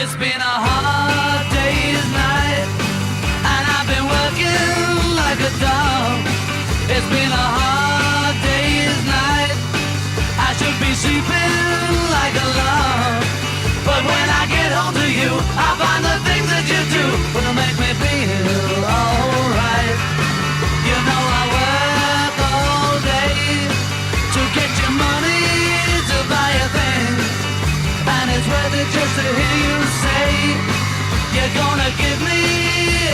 It's been a hard day's night, and I've been working like a dog. It's been a hard day's night, I should be sleeping like a log. But when I get home to you, I find the things that you do will make me feel alright. You know I work all day to get your money to buy a thing, and it's worth it just to hear you say you're gonna give me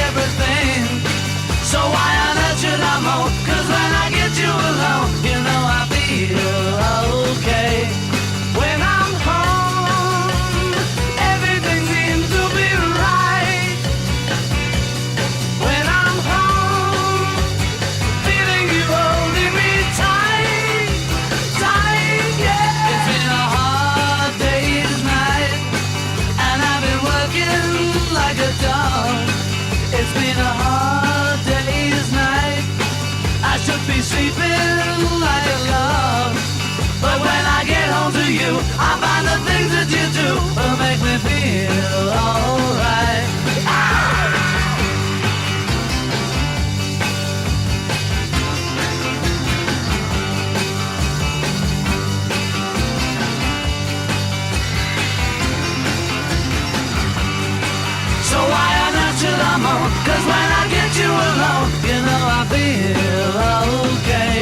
everything. So why on earth should I moan? 'Cause when I get you alone, you know I feel okay. When I'm home, everything seems to be right. When I'm home, feeling you holding me tight, tight, yeah. It's been a hard day's night, and I've been working like a dog. It's been a hard day's night, I should be sleeping like a log. But when I get home to you, I find the things that you do will make me feel alright. So why on earth should I moan? 'Cause when I get you alone, you know I feel okay.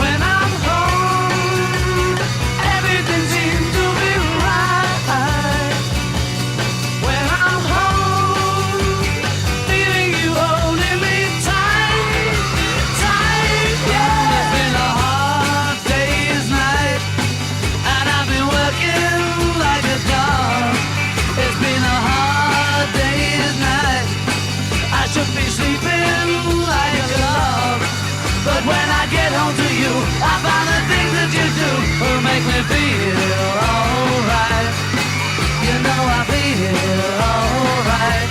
When I'm home, everything seems to be right. When I'm home, feeling you holding me tight, tight, yeah. It's been a hard day's night, and I've been working like a dog. It's been a hard day's night, I should be sleeping like a log. But when I get home to you, I find the things that you do will make me feel alright. You know I feel alright.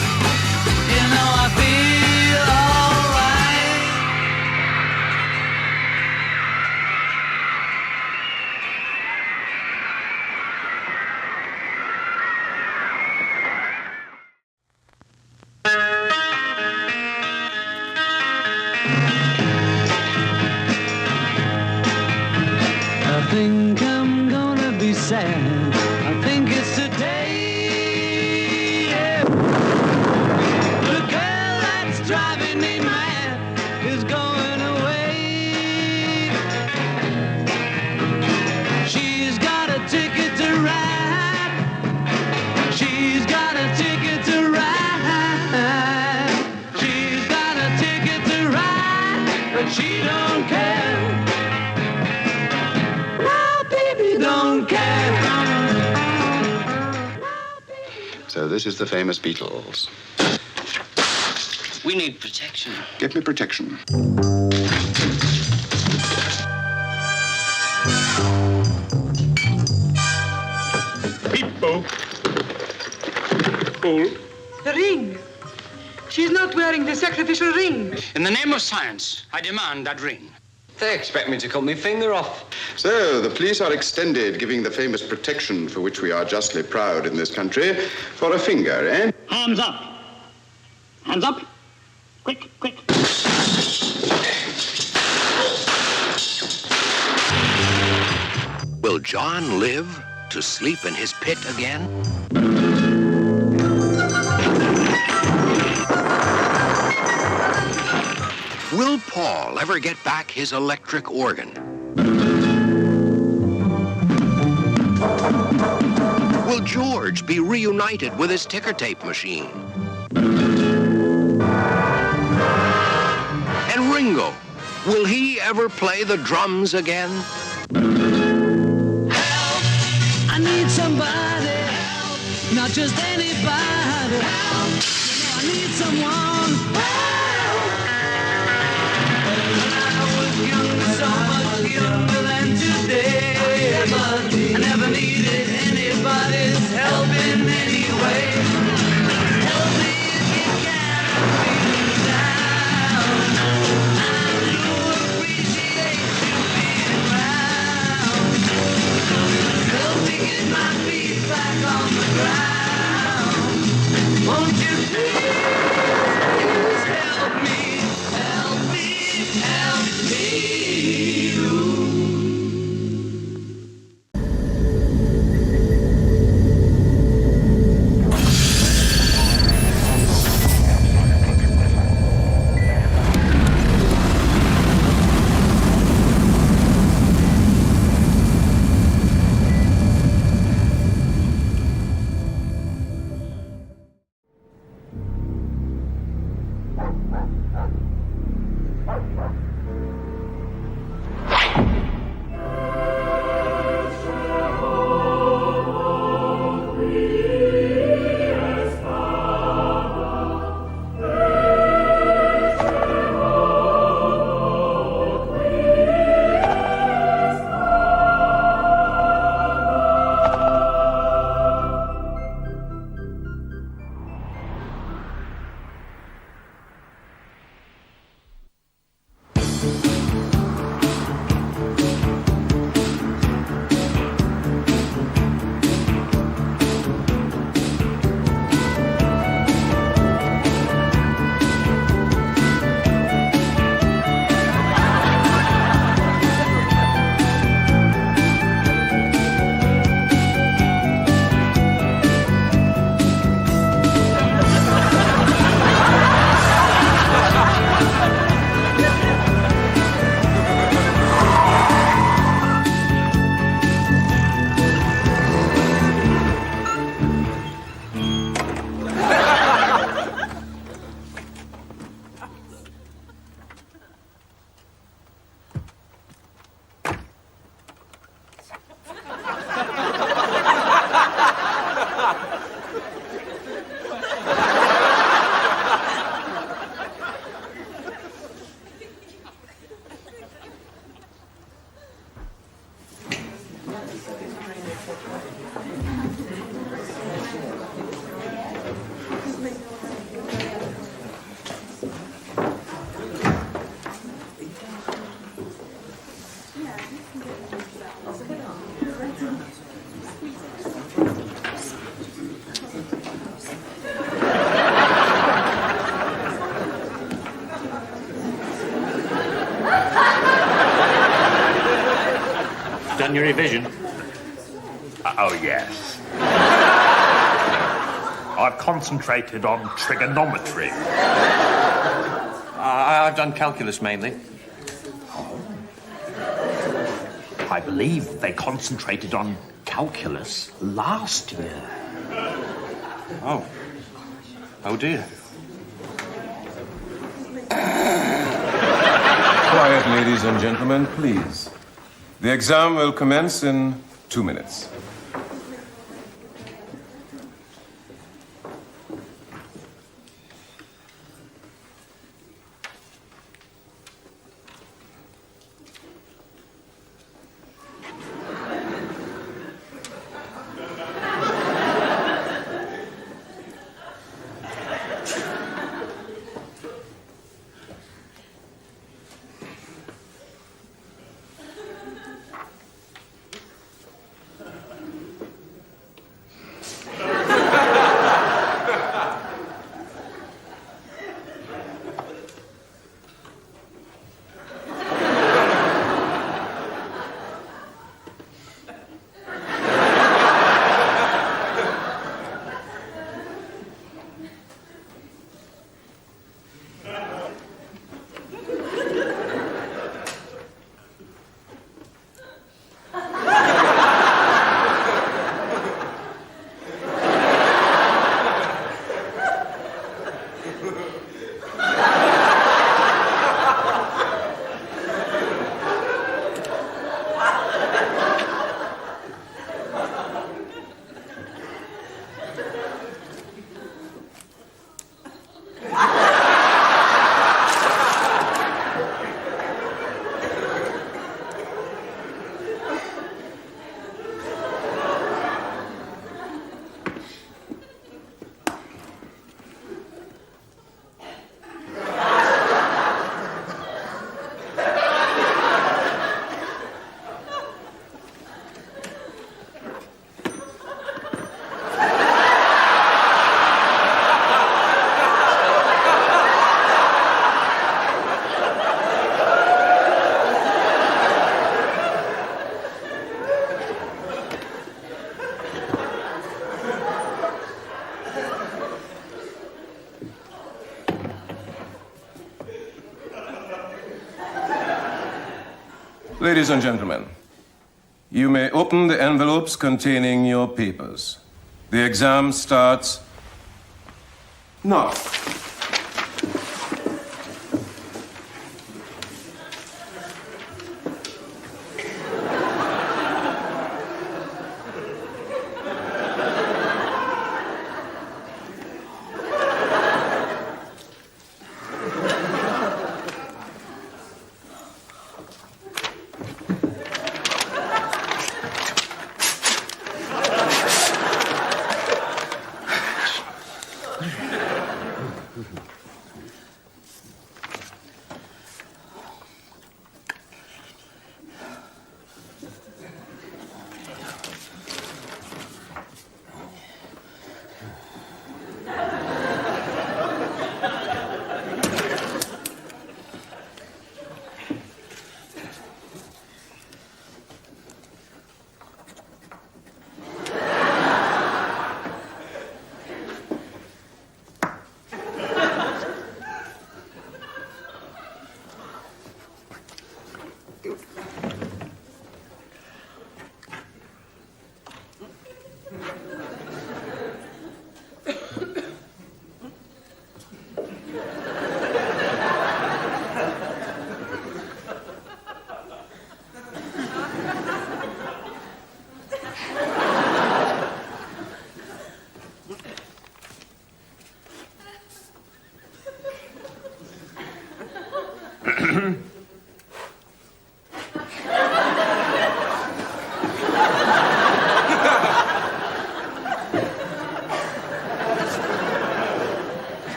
You know I feel alright. I think I'm gonna be sad. I think it's today. Yeah. The girl that's driving me mad is going away. She's got a ticket to ride. She's got a ticket to ride. She's got a ticket to ride, but she don't care. Don't care. So this is the famous Beatles. We need protection. Get me protection. People. Fool. The ring. She's not wearing the sacrificial ring. In the name of science, I demand that ring. They expect me to cut my finger off. So the police are extended, giving the famous protection for which we are justly proud in this country, for a finger, eh? Hands up. Hands up. Quick, quick. Will John live to sleep in his pit again? Will Paul ever get back his electric organ? Will George be reunited with his ticker tape machine? And Ringo, will he ever play the drums again? Help! I need somebody. Help! Not just anybody. Help! You know I need someone. Help! I was younger, so much younger than today, but I never needed anybody's help in any way. Help me if you can, I'm feeling down. I do appreciate you being around. Help me get my feet back on the ground. Done your revision? Oh, yes. I've concentrated on trigonometry. I've done calculus mainly. I believe they concentrated on calculus last year. Oh. Oh, dear. Quiet, ladies and gentlemen, please. The exam will commence in 2 minutes. Ladies and gentlemen, you may open the envelopes containing your papers. The exam starts now.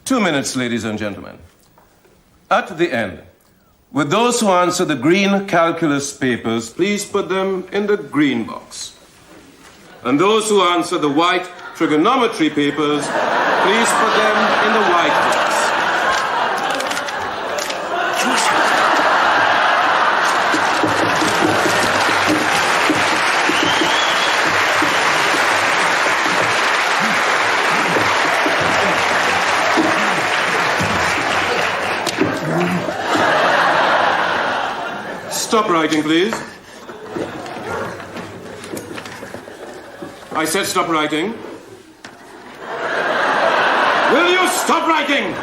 2 minutes, ladies and gentlemen. At the end, with those who answer the green calculus papers, please put them in the green box. And those who answer the white trigonometry papers, please put them in the white box. Stop writing, please. I said stop writing. Will you stop writing?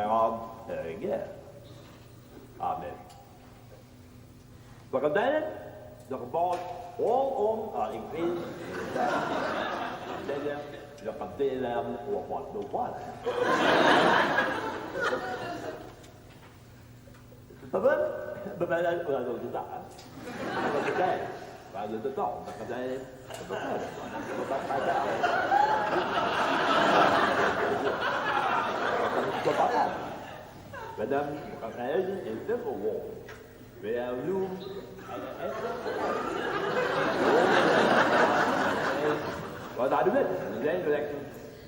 on again. Amen. Và đây là ball all on increase that. Đây là cầm tê làm của bọn đồ quá. But I don't do that. But today, I do the dog. But today, but then, there is a different war where you what I do it, then election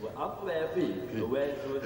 will up their feet the way to it.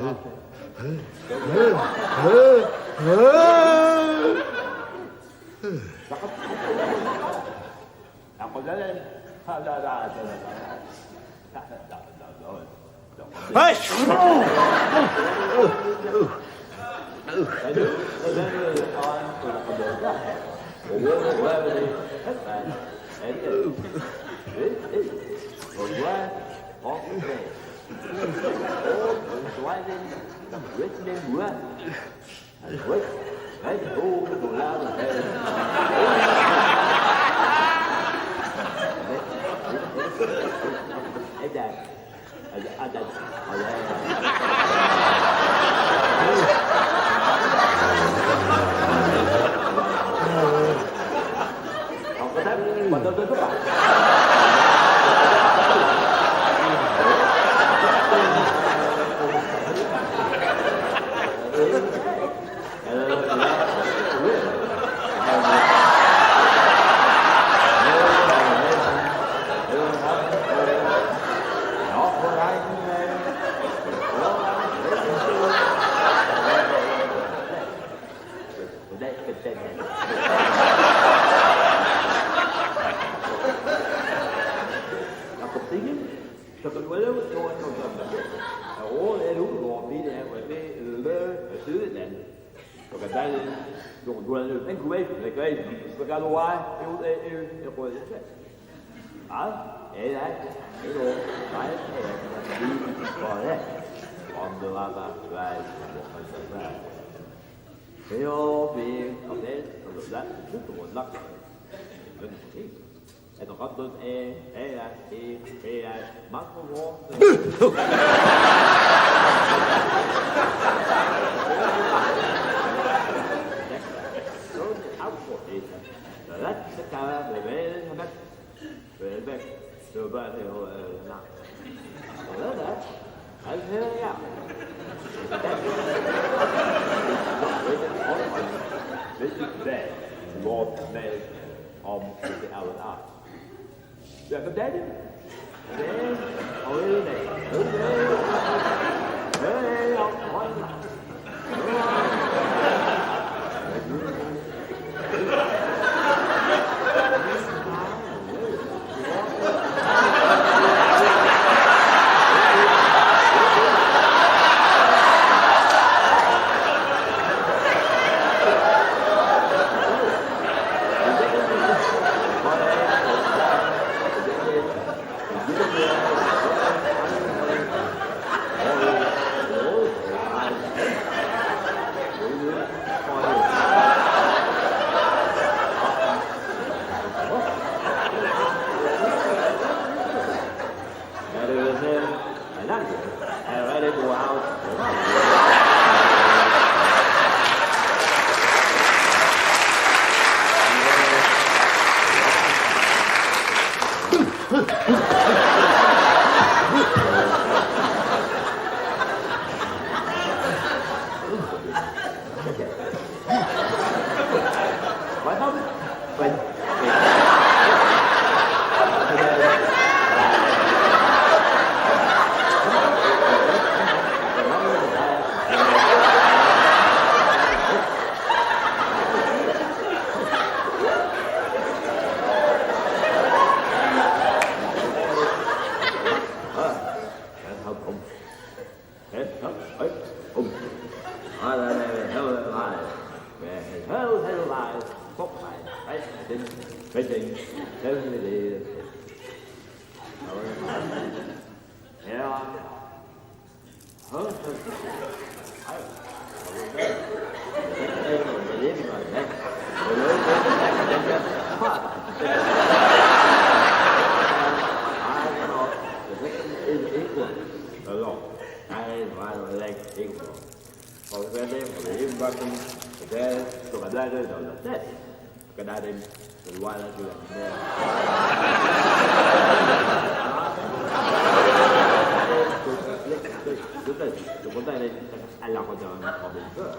anh làm con trò của mình cơ.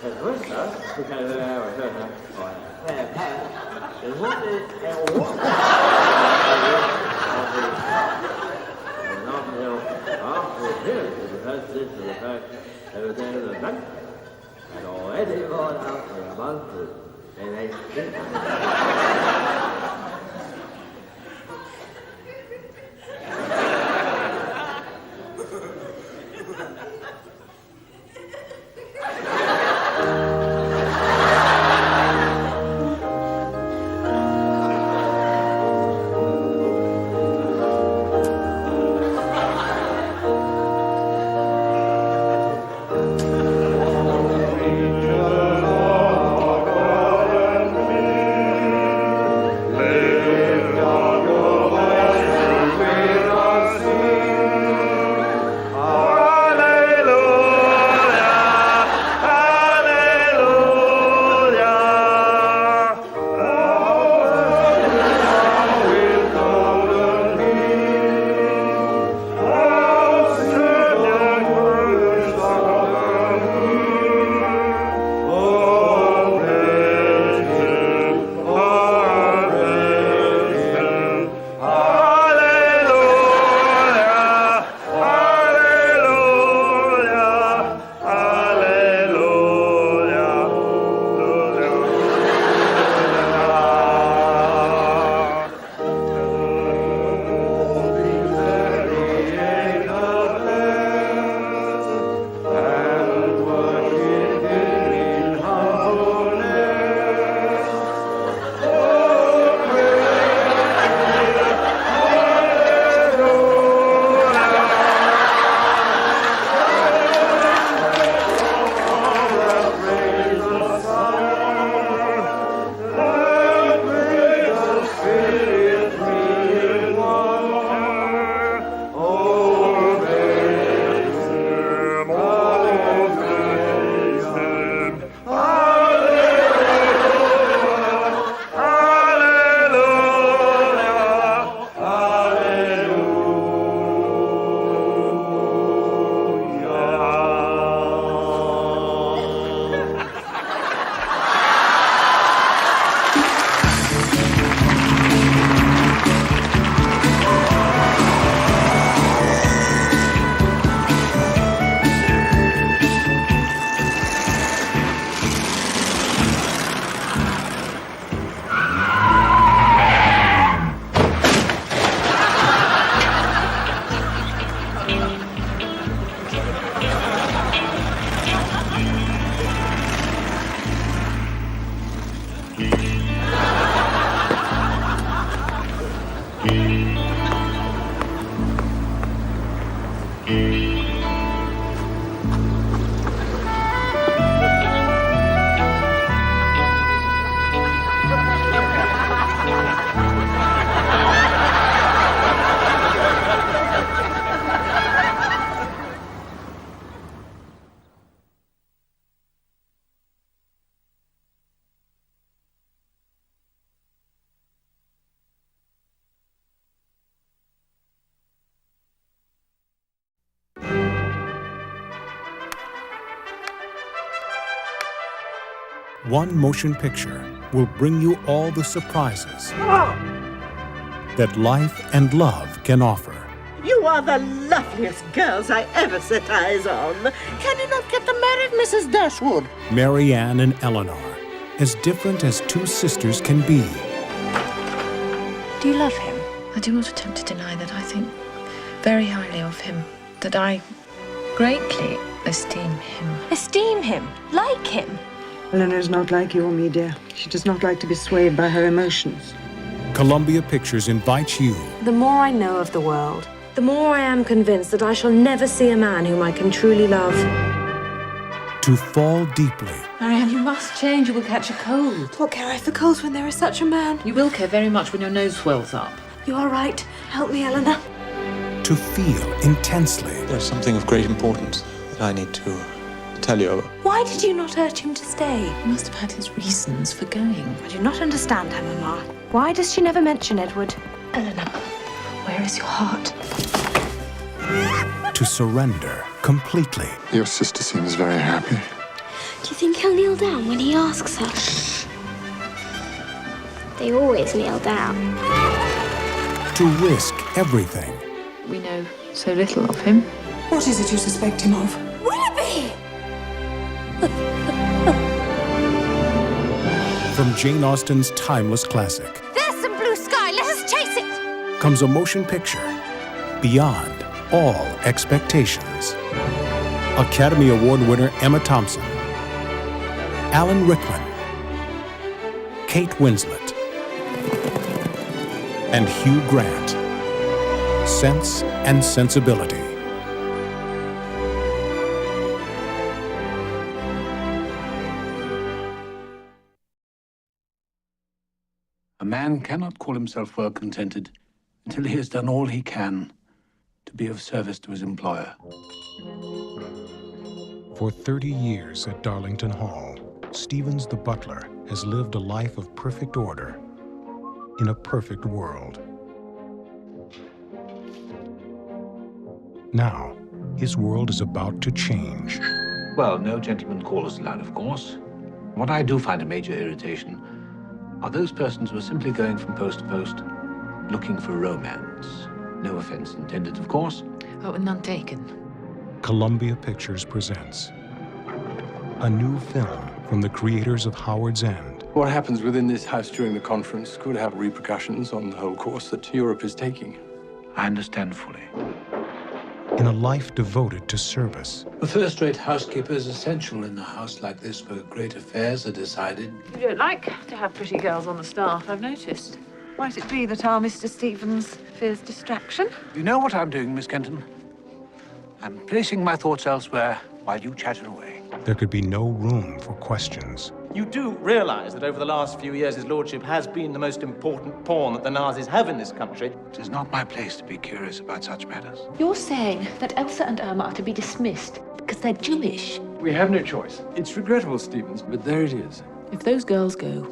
Thật hết hả? Tôi khai ra rồi thôi hả? Rồi, thế đừng hút đi, em uống. Nó theo, đó, rồi thế rồi hết, rồi đánh. Rồi ấy đi thôi, rồi bắn, rồi đây, One motion picture will bring you all the surprises that life and love can offer. You are the loveliest girls I ever set eyes on. Can you not get them married, Mrs. Dashwood? Marianne and Eleanor, as different as two sisters can be. Do you love him? I do not attempt to deny that I think very highly of him, that I greatly esteem him. Esteem him? Like him? Eleanor is not like you or me, dear. She does not like to be swayed by her emotions. Columbia Pictures invites you. The more I know of the world, the more I am convinced that I shall never see a man whom I can truly love. To fall deeply. Marianne, you must change. You will catch a cold. What care I for colds when there is such a man? You will care very much when your nose swells up. You are right. Help me, Eleanor. To feel intensely. There's something of great importance that I need to tell you. Why did you not urge him to stay? He must have had his reasons for going. I do not understand her, Mamma. Why does she never mention Edward? Eleanor, where is your heart? To surrender completely. Your sister seems very happy. Do you think he'll kneel down when he asks her? They always kneel down. To risk everything. We know so little of him. What is it you suspect him of? Willoughby! From Jane Austen's timeless classic There's some blue sky. Let us chase it. comes a motion picture beyond all expectations. Academy Award winner Emma Thompson, Alan Rickman, Kate Winslet, and Hugh Grant. Sense and Sensibility. A man cannot call himself well contented until he has done all he can to be of service to his employer. For 30 years at Darlington Hall, Stevens the butler has lived a life of perfect order in a perfect world. Now, his world is about to change. Well, no gentleman callers allowed, of course. What I do find a major irritation are those persons who are simply going from post to post looking for romance. No offense intended, of course. Oh, and none taken. Columbia Pictures presents a new film from the creators of Howard's End. What happens within this house during the conference could have repercussions on the whole course that Europe is taking. I understand fully. In a life devoted to service. A first-rate housekeeper is essential in a house like this where great affairs are decided. You don't like to have pretty girls on the staff, I've noticed. Might it be that our Mr. Stevens fears distraction? You know what I'm doing, Miss Kenton? I'm placing my thoughts elsewhere while you chatter away. There could be no room for questions. You do realize that over the last few years, his lordship has been the most important pawn that the Nazis have in this country. It is not my place to be curious about such matters. You're saying that Elsa and Irma are to be dismissed because they're Jewish? We have no choice. It's regrettable, Stevens, but there it is. If those girls go,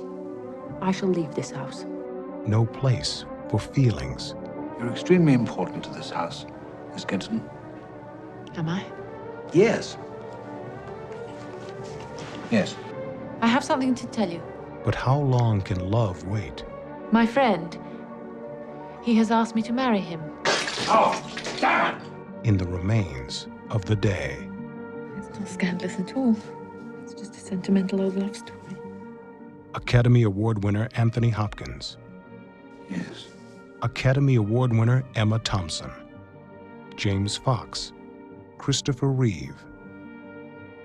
I shall leave this house. No place for feelings. You're extremely important to this house, Miss Kenton. Am I? Yes. Yes. I have something to tell you. But how long can love wait? My friend, he has asked me to marry him. Oh, damn it! In the remains of the day. It's not scandalous at all. It's just a sentimental old love story. Academy Award winner Anthony Hopkins. Yes. Academy Award winner Emma Thompson. James Fox. Christopher Reeve.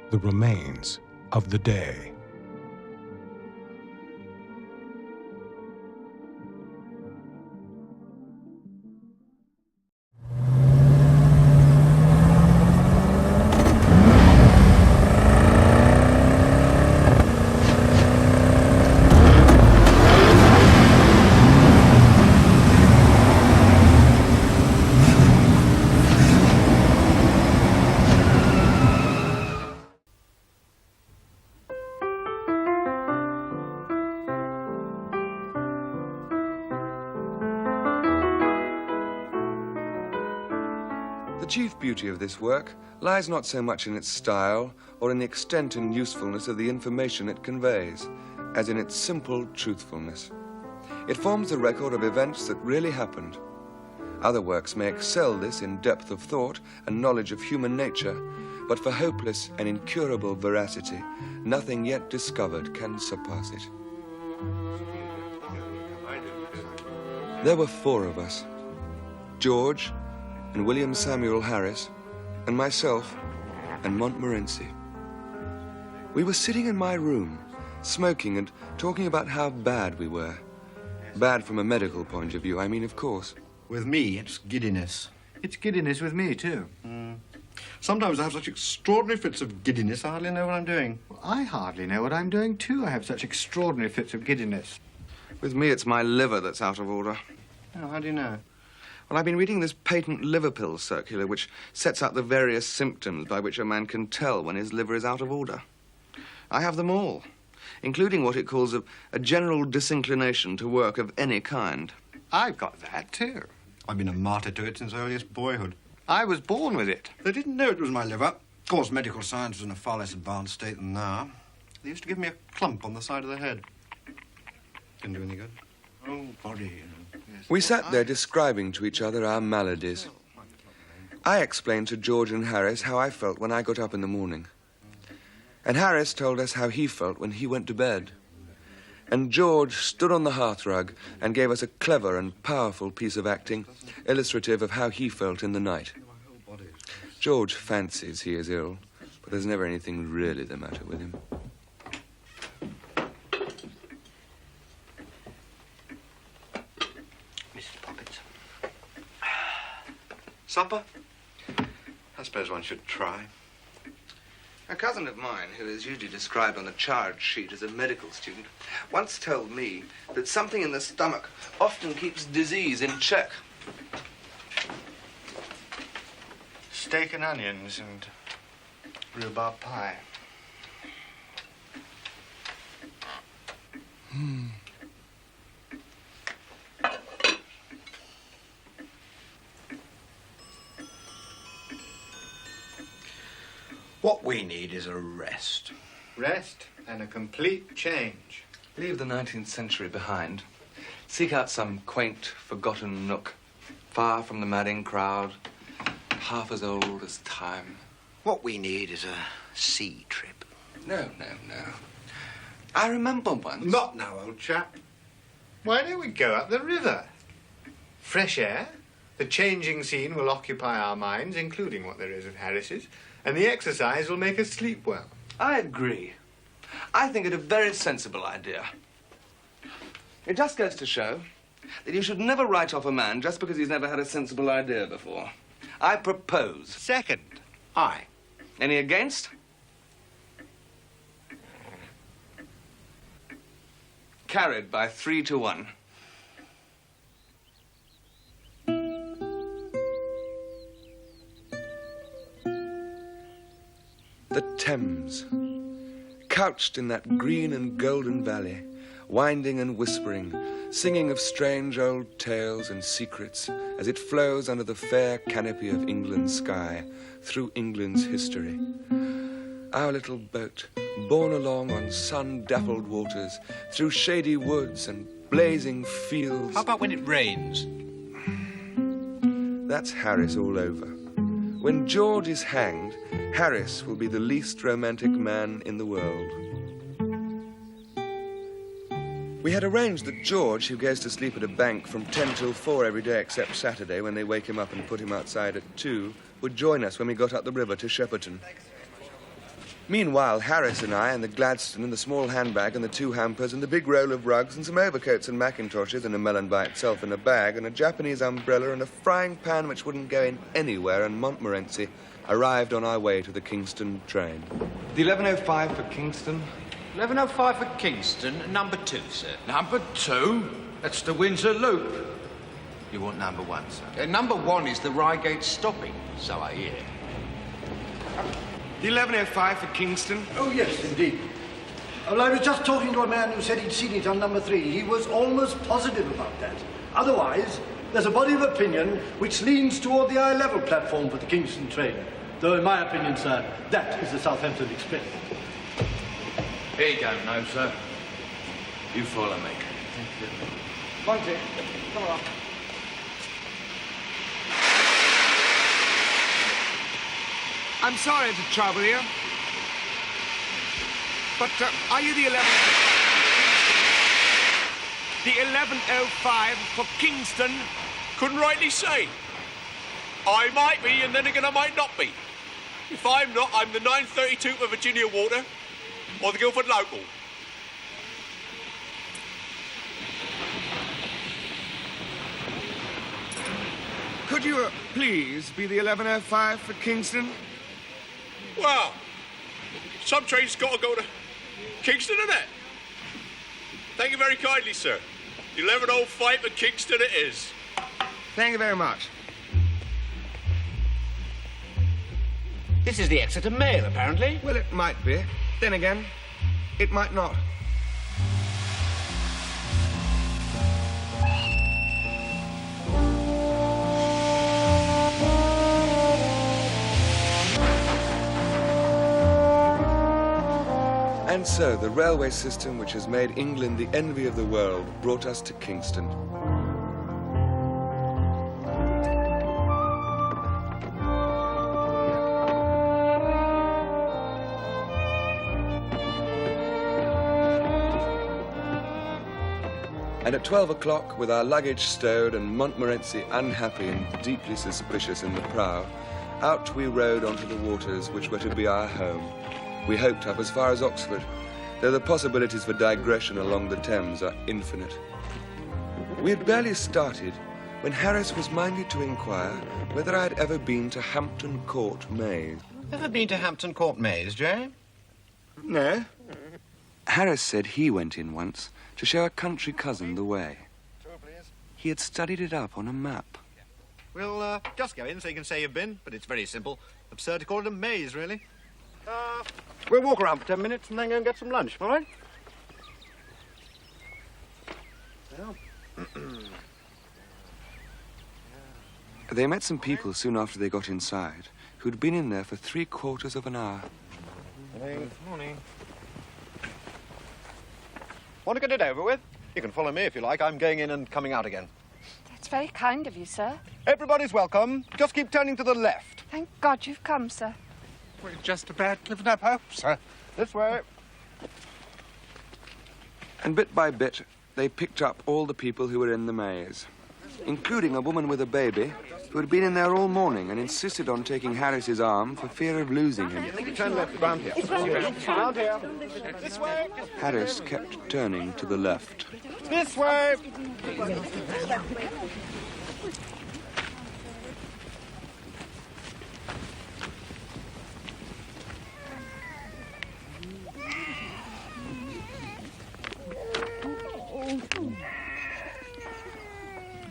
The remains of the day. The chief beauty of this work lies not so much in its style or in the extent and usefulness of the information it conveys, as in its simple truthfulness. It forms a record of events that really happened. Other works may excel this in depth of thought and knowledge of human nature, but for hopeless and incurable veracity, nothing yet discovered can surpass it. There were 4 of us: George, and William Samuel Harris, and myself, and Montmorency. We were sitting in my room, smoking and talking about how bad we were. Bad from a medical point of view, I mean, of course. With me, it's giddiness. It's giddiness with me, too. Sometimes I have such extraordinary fits of giddiness, I hardly know what I'm doing. Well, I hardly know what I'm doing, too. I have such extraordinary fits of giddiness. With me, it's my liver that's out of order. Oh, how do you know? Well, I've been reading this patent liver pill circular, which sets out the various symptoms by which a man can tell when his liver is out of order. I have them all, including what it calls a general disinclination to work of any kind. I've got that, too. I've been a martyr to it since earliest boyhood. I was born with it. They didn't know it was my liver. Of course, medical science was in a far less advanced state than now. They used to give me a clump on the side of the head. Didn't do any good. Oh, body, you know. Yes. We sat there describing to each other our maladies. I explained to George and Harris how I felt when I got up in the morning. And Harris told us how he felt when he went to bed. And George stood on the hearthrug and gave us a clever and powerful piece of acting, illustrative of how he felt in the night. George fancies he is ill, but there's never anything really the matter with him. Mrs. Poppins. Supper? I suppose one should try. A cousin of mine, who is usually described on the charge sheet as a medical student, once told me that something in the stomach often keeps disease in check. Steak and onions and rhubarb pie. What we need is a rest. Rest and a complete change. Leave the 19th century behind. Seek out some quaint, forgotten nook, far from the madding crowd, half as old as time. What we need is a sea trip. No. I remember once. Not now, old chap. Why don't we go up the river? Fresh air. The changing scene will occupy our minds, including what there is of Harris's, and the exercise will make us sleep well. I agree. I think it a very sensible idea. It just goes to show that you should never write off a man just because he's never had a sensible idea before. I propose. Second. Aye. Any against? Carried by 3-1. The Thames, couched in that green and golden valley, winding and whispering, singing of strange old tales and secrets as it flows under the fair canopy of England's sky through England's history. Our little boat, borne along on sun-dappled waters, through shady woods and blazing fields. How about when it rains? That's Harris all over. When George is hanged, Harris will be the least romantic man in the world. We had arranged that George, who goes to sleep at a bank from 10 till 4 every day except Saturday, when they wake him up and put him outside at 2, would join us when we got up the river to Shepperton. Meanwhile, Harris and I and the Gladstone and the small handbag and the 2 hampers and the big roll of rugs and some overcoats and mackintoshes and a melon by itself in a bag and a Japanese umbrella and a frying pan which wouldn't go in anywhere in Montmorency arrived on our way to the Kingston train. The 11:05 for Kingston. 11:05 for Kingston, number 2, sir. Number 2? That's the Windsor Loop. You want number 1, sir? Number 1 is the Reigate stopping, so I hear. The 11:05 for Kingston. Oh, yes, indeed. Well, I was just talking to a man who said he'd seen it on number 3. He was almost positive about that. Otherwise, there's a body of opinion which leans toward the eye-level platform for the Kingston train. Though, in my opinion, sir, that is the Southampton Express. He don't know, sir. You follow me. Thank you. Monty, come on. I'm sorry to trouble you, but are you the 11:05 for Kingston? Couldn't rightly say. I might be, and then again I might not be. If I'm not, I'm the 932 for Virginia Water or the Guildford Local. Could you please be the 11:05 for Kingston? Well, some trains got to go to Kingston, innit? Thank you very kindly, sir. 11:05 for Kingston it is. Thank you very much. This is the Exeter Mail, apparently. Well, it might be. Then again, it might not. And so, the railway system which has made England the envy of the world brought us to Kingston. And at 12 o'clock, with our luggage stowed and Montmorency unhappy and deeply suspicious in the prow, out we rode onto the waters which were to be our home. We hoped up as far as Oxford, though the possibilities for digression along the Thames are infinite. We had barely started when Harris was minded to inquire whether I had ever been to Hampton Court Maze. Ever been to Hampton Court Maze, Jay? No. Harris said he went in once to show a country cousin the way. He had studied it up on a map. We'll just go in so you can say you've been, but it's very simple. Absurd to call it a maze, really. We'll walk around for 10 minutes and then go and get some lunch, all right? They met some people soon after they got inside who'd been in there for 3/4 of an hour. Morning. Want to get it over with? You can follow me if you like. I'm going in and coming out again. That's very kind of you, sir. Everybody's welcome. Just keep turning to the left. Thank God you've come, sir. We're just about living up hope, sir. This way. And bit by bit, they picked up all the people who were in the maze, including a woman with a baby who had been in there all morning and insisted on taking Harris's arm for fear of losing him. Turn left, round here. Round here. This way. Harris kept turning to the left. This way.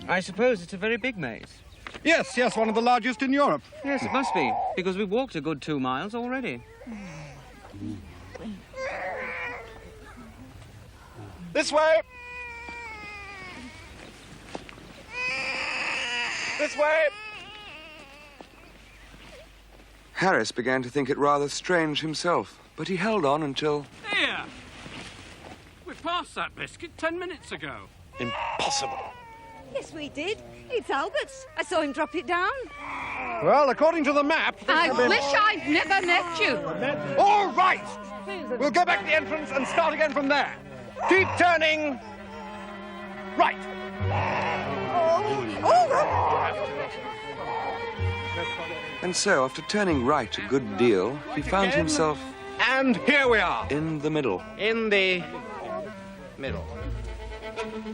I suppose it's a very big maze. Yes, one of the largest in Europe. Yes, it must be, because we've walked a good 2 miles already. This way. This way. Harris began to think it rather strange himself, but he held on until... Here! We passed that biscuit 10 minutes ago. Impossible. Yes, we did. It's Albert's. I saw him drop it down. Well, according to the map... I wish I'd never met you. All right! We'll go back to the entrance and start again from there. Keep turning... right. And so, after turning right a good deal, he found himself... And here we are. In the middle. In the... middle.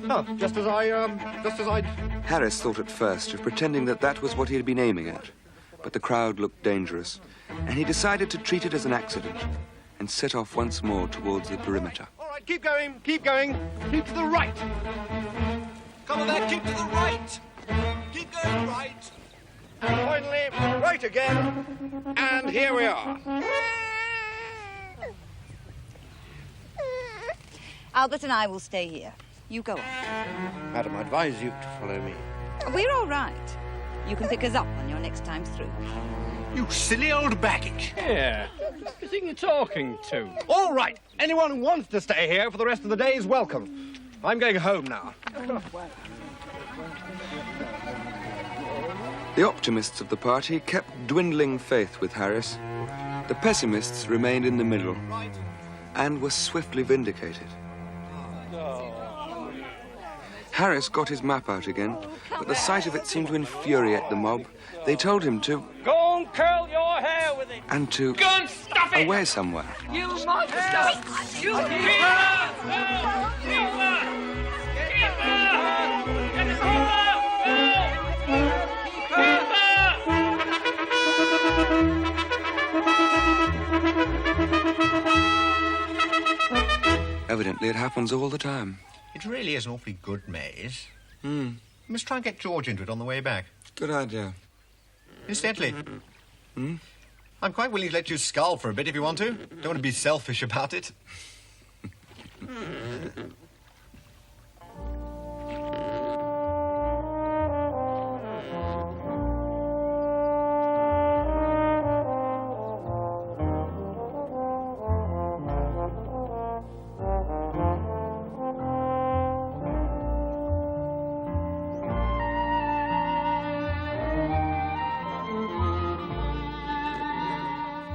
Oh, just as I... Harris thought at first of pretending that that was what he had been aiming at. But the crowd looked dangerous, and he decided to treat it as an accident and set off once more towards the perimeter. All right, keep going. Keep to the right. Come on there, keep to the right. Keep going right. And finally, right again. And here we are. Albert and I will stay here. You go on. Madam, I advise you to follow me. We're all right. You can pick us up on your next time through. You silly old baggage. Here. Who do you think you're talking to? All right. Anyone who wants to stay here for the rest of the day is welcome. I'm going home now. The optimists of the party kept dwindling faith with Harris. The pessimists remained in the middle and were swiftly vindicated. Harris got his map out again, but the sight of it seemed to infuriate the mob. They told him to... Go and curl your hair with it! And to... Go and stuff it! Away somewhere. You monster! You Evidently, it happens all the time. It really is an awfully good maze. We must try and get George into it on the way back. Good idea. Incidentally, I'm quite willing to let you scull for a bit if you want to. Don't want to be selfish about it.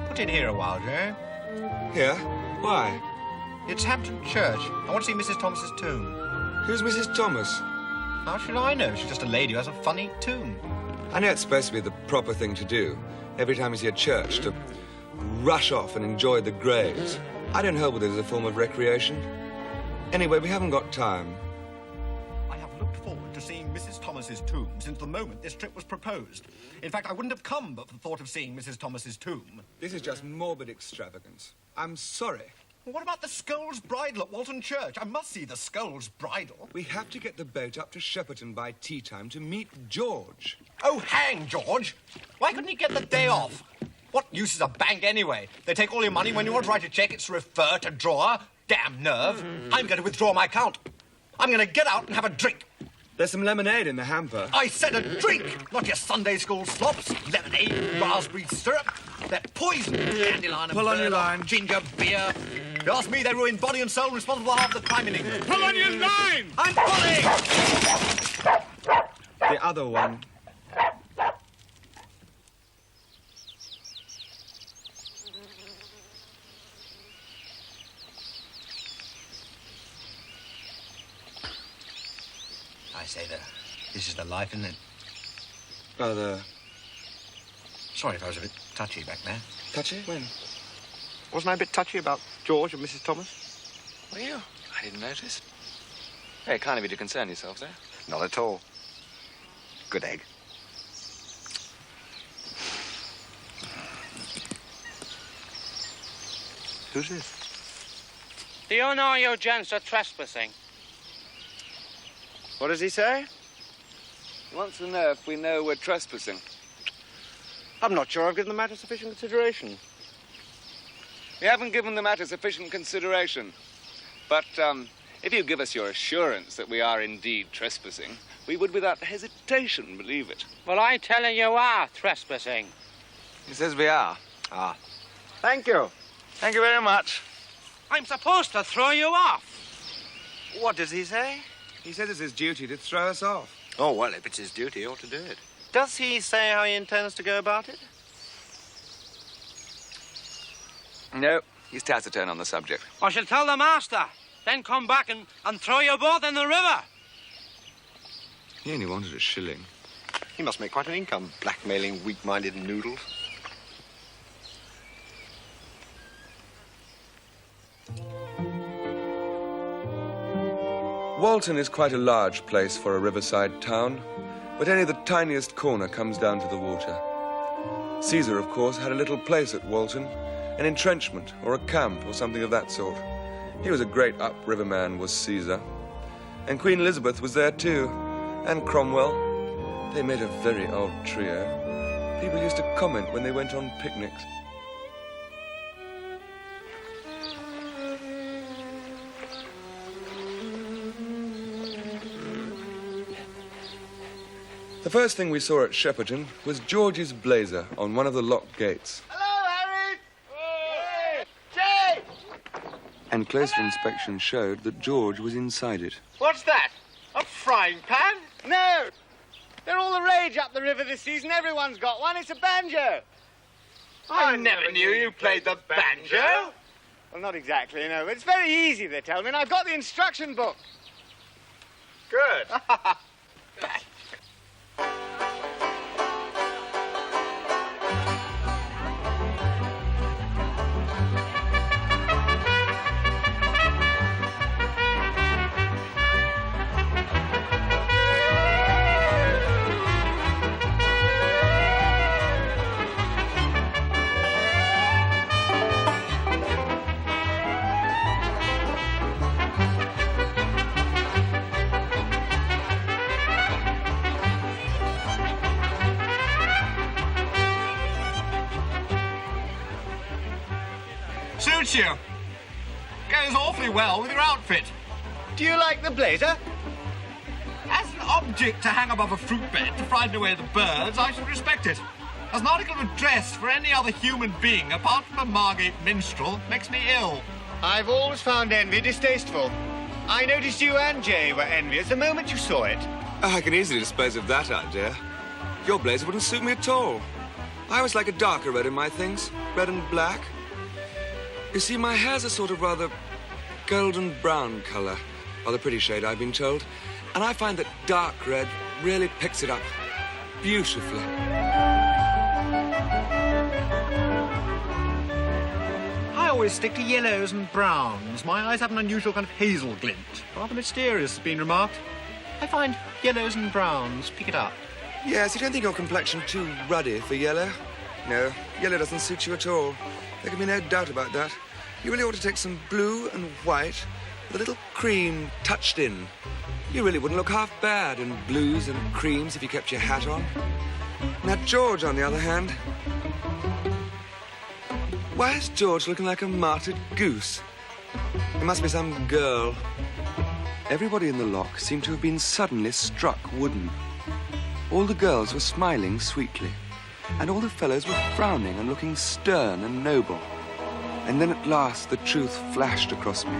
Put in here a while, Joe. Here? Why? It's Hampton Church. I want to see Mrs. Thomas's tomb. Who's Mrs. Thomas? How should I know? She's just a lady who has a funny tomb. I know it's supposed to be the proper thing to do, every time you see a church, to rush off and enjoy the graves. I don't hold with it as a form of recreation. Anyway, we haven't got time. I have looked forward to seeing Mrs. Thomas's tomb since the moment this trip was proposed. In fact, I wouldn't have come but for the thought of seeing Mrs. Thomas's tomb. This is just morbid extravagance. I'm sorry. Well, what about the Scold's Bridal at Walton Church? I must see the Scold's Bridal. We have to get the boat up to Shepperton by tea time to meet George. Oh, hang George! Why couldn't he get the day off? What use is a bank anyway? They take all your money. When you want to write a cheque, it's refer to drawer. Damn nerve. I'm going to withdraw my account. I'm going to get out and have a drink. There's some lemonade in the hamper. I said a drink, not your Sunday school slops. Lemonade, raspberry syrup. They're poison. Dandelion and Pull on your burdock, line. ginger beer. If you ask me, they ruin body and soul, responsible for half the crime in England. Pull on your line! I'm pulling! The other one. I say, this is the life, isn't it? Rather Sorry if I was a bit touchy back there. touchy. When? Wasn't I a bit touchy about George and Mrs. Thomas? Were you? I didn't notice. Very kind of you to concern yourselves, eh? Not at all. Good egg. Who's this? Do you know you gents are trespassing? What does he say? He wants to know if we know we're trespassing. I'm not sure I've given the matter sufficient consideration. We haven't given the matter sufficient consideration. But, if you give us your assurance that we are indeed trespassing, we would without hesitation believe it. Well, I tell you are trespassing. He says we are. Ah. Thank you. Thank you very much. I'm supposed to throw you off. What does he say? He says it's his duty to throw us off. Oh, well, if it's his duty, he ought to do it. Does he say how he intends to go about it? No, he's taciturn on the subject. I shall tell the master, then come back and throw you both in the river. He only wanted a shilling. He must make quite an income, blackmailing weak-minded noodles. Walton is quite a large place for a riverside town, but only the tiniest corner comes down to the water. Caesar, of course, had a little place at Walton, an entrenchment or a camp or something of that sort. He was a great upriver man, was Caesar. And Queen Elizabeth was there too, and Cromwell. They made a very odd trio. People used to comment when they went on picnics. The first thing we saw at Shepperton was George's blazer on one of the locked gates. Hello, Harry! Jay! And closer inspection showed that George was inside it. What's that? A frying pan? No! They're all the rage up the river this season. Everyone's got one. It's a banjo. I never knew you played the banjo. Well, not exactly, no. But it's very easy, they tell me, and I've got the instruction book. Good. suits you. Goes awfully well with your outfit. Do you like the blazer? As an object to hang above a fruit bed to frighten away the birds, I should respect it. As an article of dress for any other human being, apart from a Margate minstrel, makes me ill. I've always found envy distasteful. I noticed you and Jay were envious the moment you saw it. I can easily dispose of that idea. Your blazer wouldn't suit me at all. I always like a darker red in my things, red and black. You see, my hair's a sort of rather golden brown colour, or the pretty shade, I've been told. And I find that dark red really picks it up beautifully. I always stick to yellows and browns. My eyes have an unusual kind of hazel glint. Rather mysterious, has been remarked. I find yellows and browns pick it up. Yes, you don't think your complexion too ruddy for yellow? No, yellow doesn't suit you at all. There can be no doubt about that. You really ought to take some blue and white with a little cream touched in. You really wouldn't look half bad in blues and creams if you kept your hat on. Now, George, on the other hand... Why is George looking like a martyred goose? It must be some girl. Everybody in the lock seemed to have been suddenly struck wooden. All the girls were smiling sweetly, and all the fellows were frowning and looking stern and noble. And then at last the truth flashed across me.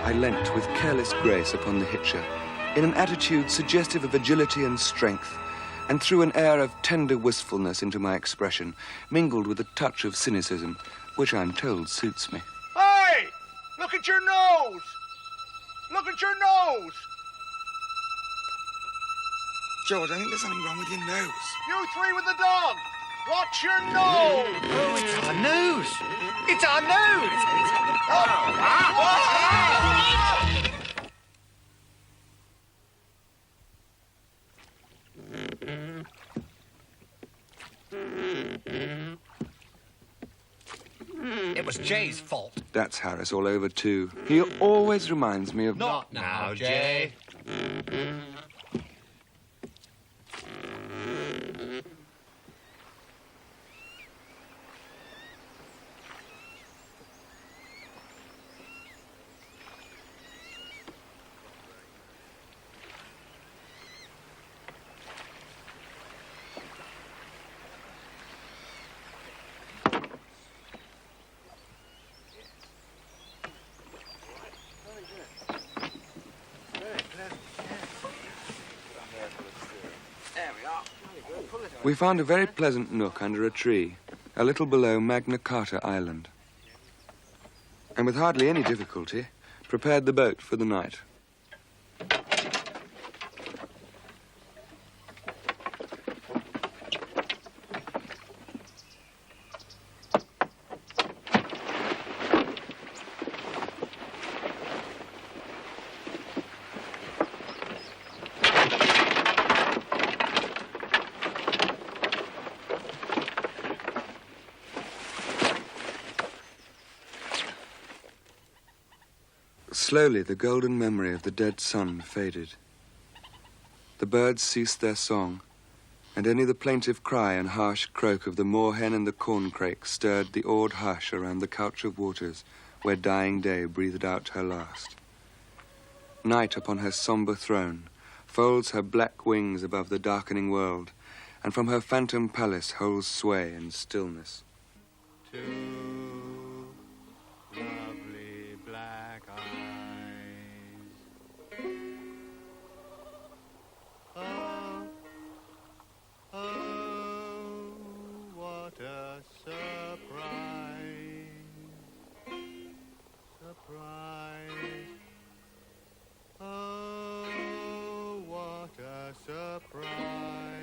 I leant with careless grace upon the hitcher, in an attitude suggestive of agility and strength, and threw an air of tender wistfulness into my expression, mingled with a touch of cynicism, which I'm told suits me. Hey! Look at your nose! Look at your nose! George, I think there's something wrong with your nose. You three with the dog! Watch your nose! Oh, it's our nose! It's our nose! It was Jay's fault. That's Harris all over, too. He always reminds me of... Not now, Jay. We found a very pleasant nook under a tree, a little below Magna Carta Island. And with hardly any difficulty, prepared the boat for the night. Slowly, the golden memory of the dead sun faded. The birds ceased their song, and only the plaintive cry and harsh croak of the moorhen and the corncrake stirred the awed hush around the couch of waters where dying day breathed out her last. Night upon her sombre throne folds her black wings above the darkening world, and from her phantom palace holds sway in stillness. Lovely black eyes. Oh, oh, what a surprise. Surprise. Oh, what a surprise.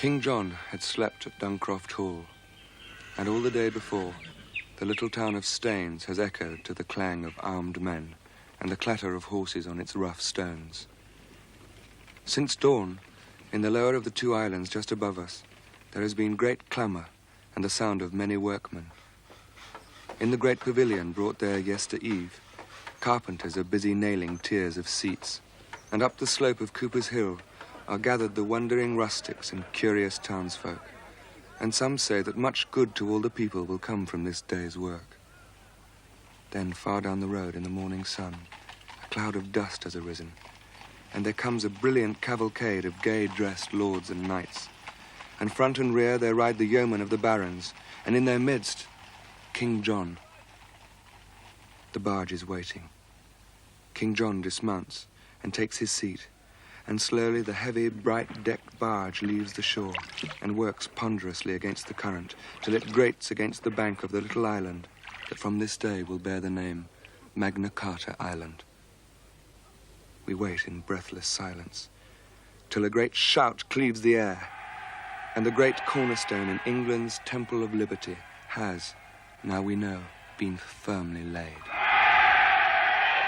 King John had slept at Duncroft Hall, And all the day before, the little town of Staines has echoed to the clang of armed men and the clatter of horses on its rough stones. Since dawn, in the lower of the two islands just above us, there has been great clamour and the sound of many workmen. In the great pavilion brought there yester-eve, carpenters are busy nailing tiers of seats, and up the slope of Cooper's Hill are gathered the wondering rustics and curious townsfolk, and some say that much good to all the people will come from this day's work. Then, far down the road in the morning sun, a cloud of dust has arisen, and there comes a brilliant cavalcade of gay-dressed lords and knights, and front and rear there ride the yeomen of the barons, and in their midst, King John. The barge is waiting. King John dismounts and takes his seat, and slowly the heavy, bright-decked barge leaves the shore and works ponderously against the current till it grates against the bank of the little island that from this day will bear the name Magna Carta Island. We wait in breathless silence till a great shout cleaves the air, and the great cornerstone in England's Temple of Liberty has, now we know, been firmly laid.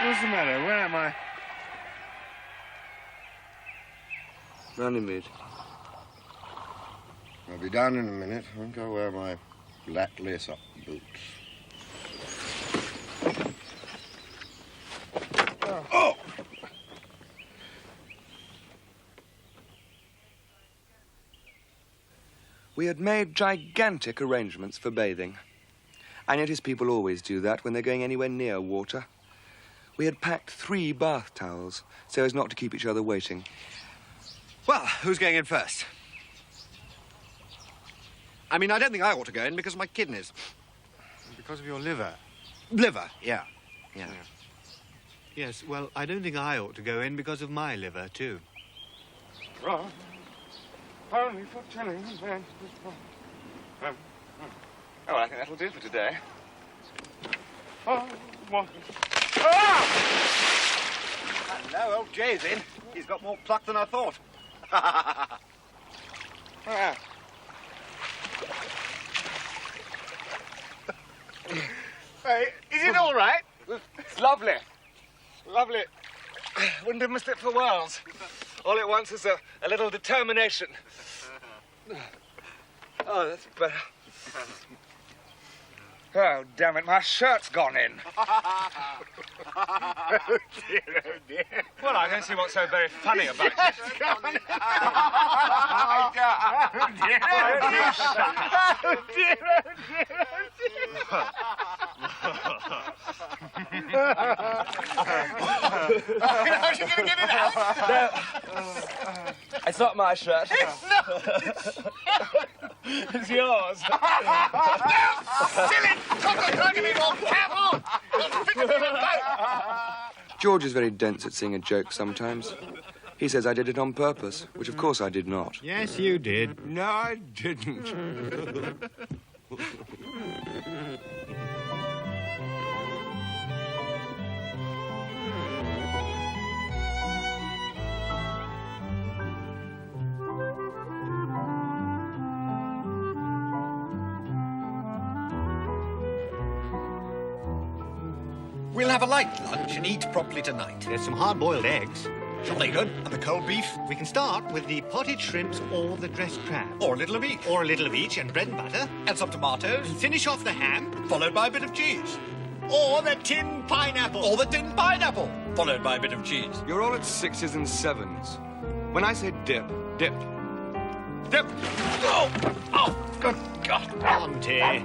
What's the matter? Where am I? Runnymede. I'll be down in a minute. I think I'll wear my black lace-up boots. Oh! We had made gigantic arrangements for bathing. I notice people always do that when they're going anywhere near water. We had packed 3 bath towels so as not to keep each other waiting. Well, who's going in first? I mean, I don't think I ought to go in because of my kidneys. Because of your liver? Liver, yeah. Yes, well, I don't think I ought to go in because of my liver, too. Right. Only for telling them. Oh, well, I think that'll do for today. Oh, what? Ah! No, old Jay's in. He's got more pluck than I thought. Ah. Hey, is it all right? It's lovely. Lovely. Wouldn't have missed it for worlds. All it wants is a little determination. Oh, that's better. Oh, damn it, my shirt's gone in. Oh, dear, oh, dear. Well, I don't see what's so very funny about it. It's gone. Oh, dear, oh, dear. Oh, dear, oh, dear. How are you going to get it out? No. It's not my shirt. It's not. It's yours. No! Silly! Cockle trying to be more careful! George is very dense at seeing a joke sometimes. He says I did it on purpose, which of course I did not. Yes, you did. No, I didn't. We'll have a light lunch and eat properly tonight. There's some hard-boiled eggs. Sure they good. And the cold beef. We can start with the potted shrimps or the dressed crab. Or a little of each. Or a little of each, and bread and butter. And some tomatoes. And finish off the ham. Followed by a bit of cheese. Or the tin pineapple. Or the tin pineapple. Followed by a bit of cheese. You're all at 6s and 7s. When I say dip, dip. Dip! Oh! Oh! Good God! Auntie.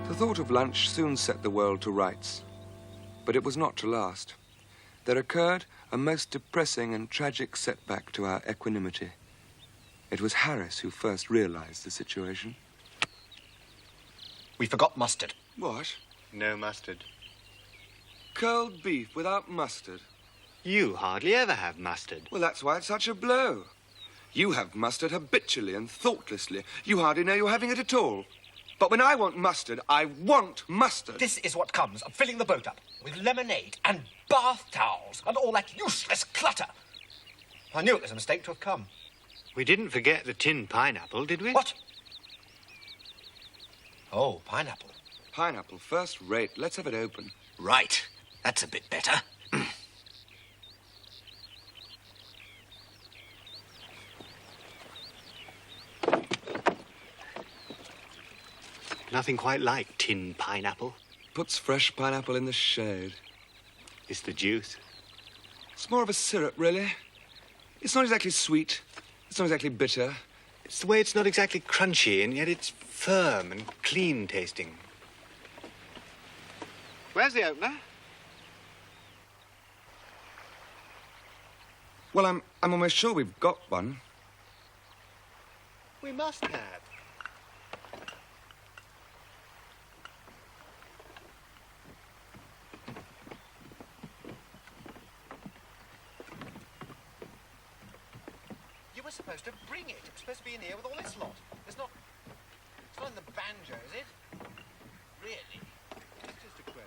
The thought of lunch soon set the world to rights. But it was not to last. There occurred a most depressing and tragic setback to our equanimity. It was Harris who first realized the situation. We forgot mustard. What? No mustard. Cold beef without mustard? You hardly ever have mustard. Well, that's why it's such a blow. You have mustard habitually and thoughtlessly. You hardly know you're having it at all. But when I want mustard, I want mustard. This is what comes of filling the boat up with lemonade and bath towels and all that useless clutter. I knew it was a mistake to have come. We didn't forget the tin pineapple, did we? What? Oh, pineapple. Pineapple, first rate. Let's have it open. Right. That's a bit better. Nothing quite like tin pineapple. Puts fresh pineapple in the shade. It's the juice. It's more of a syrup, really. It's not exactly sweet. It's not exactly bitter. It's the way it's not exactly crunchy, and yet it's firm and clean tasting. Where's the opener? Well, I'm almost sure we've got one. We must have. You were supposed to bring it. It was supposed to be in here with all this lot. It's not in the banjo, is it? Really? It's just a question.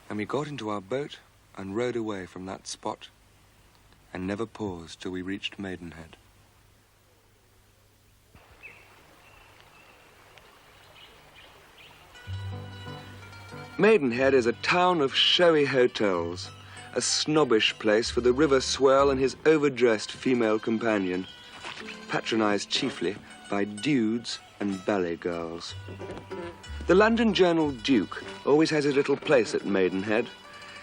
And we got into our boat and rowed away from that spot and never paused till we reached Maidenhead. Maidenhead is a town of showy hotels, a snobbish place for the river swell and his overdressed female companion, patronized chiefly by dudes and ballet girls. The London Journal Duke always has a little place at Maidenhead,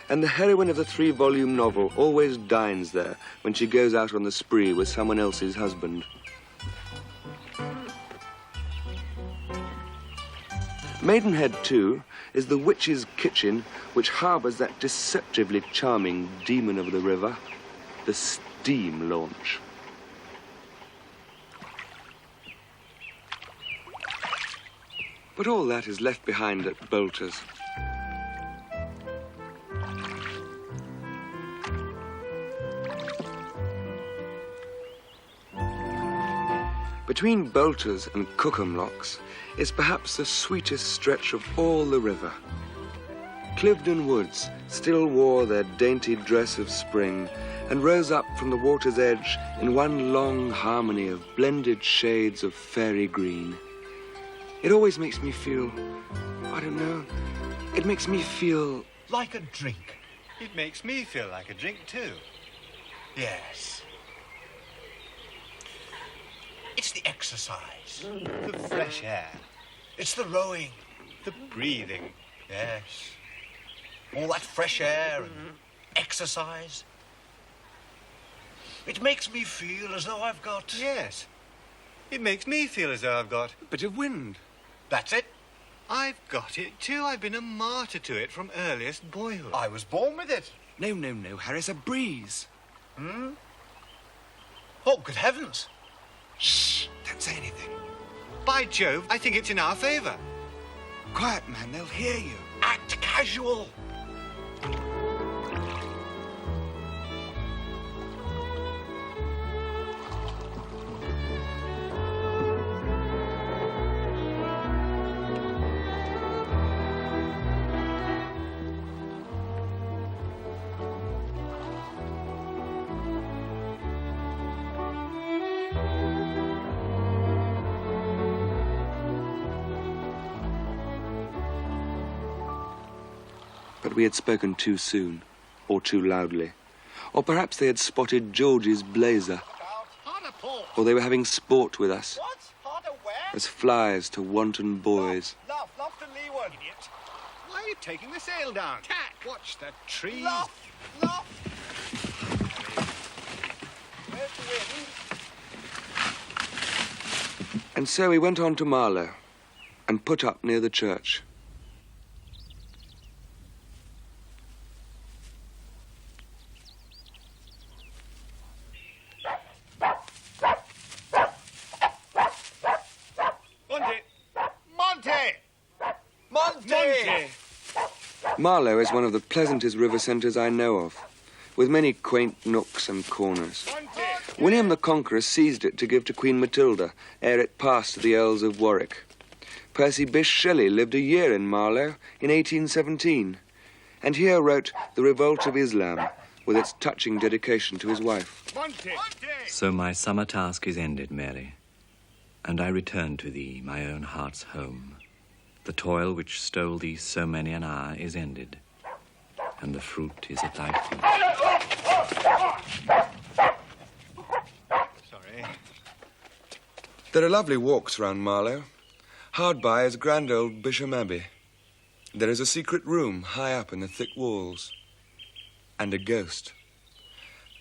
and the heroine of the 3-volume novel always dines there when she goes out on the spree with someone else's husband. Maidenhead, too, is the witch's kitchen which harbours that deceptively charming demon of the river, the steam launch. But all that is left behind at Bolter's. Between Bolter's and Cookham locks is perhaps the sweetest stretch of all the river. Cliveden woods still wore their dainty dress of spring and rose up from the water's edge in one long harmony of blended shades of fairy green. It always makes me feel, I don't know, it makes me feel... Like a drink. It makes me feel like a drink, too. Yes. It's the exercise, the fresh air. It's the rowing, the breathing, yes. All that fresh air and exercise. It makes me feel as though I've got... Yes. It makes me feel as though I've got... a bit of wind. That's it. I've got it, too. I've been a martyr to it from earliest boyhood. I was born with it. No, no, no, Harris, a breeze. Hmm? Oh, good heavens. Shh, don't say anything. By Jove, I think it's in our favour. Quiet, man, they'll hear you. Act casual. But we had spoken too soon, or too loudly. Or perhaps they had spotted George's blazer. Or they were having sport with us. As flies to wanton boys. Luff to leeward, idiot. Why are you taking the sail down? Tack. Watch the trees. Luff. Where's the wind? And so we went on to Marlow and put up near the church. Marlow is one of the pleasantest river centres I know of, with many quaint nooks and corners. William the Conqueror seized it to give to Queen Matilda ere it passed to the Earls of Warwick. Percy Bysshe Shelley lived a year in Marlow in 1817, and here wrote The Revolt of Islam, with its touching dedication to his wife. So my summer task is ended, Mary, and I return to thee, my own heart's home. The toil which stole thee so many an hour is ended, and the fruit is at thy feet. Sorry. There are lovely walks round Marlow. Hard by is grand old Bisham Abbey. There is a secret room high up in the thick walls. And a ghost.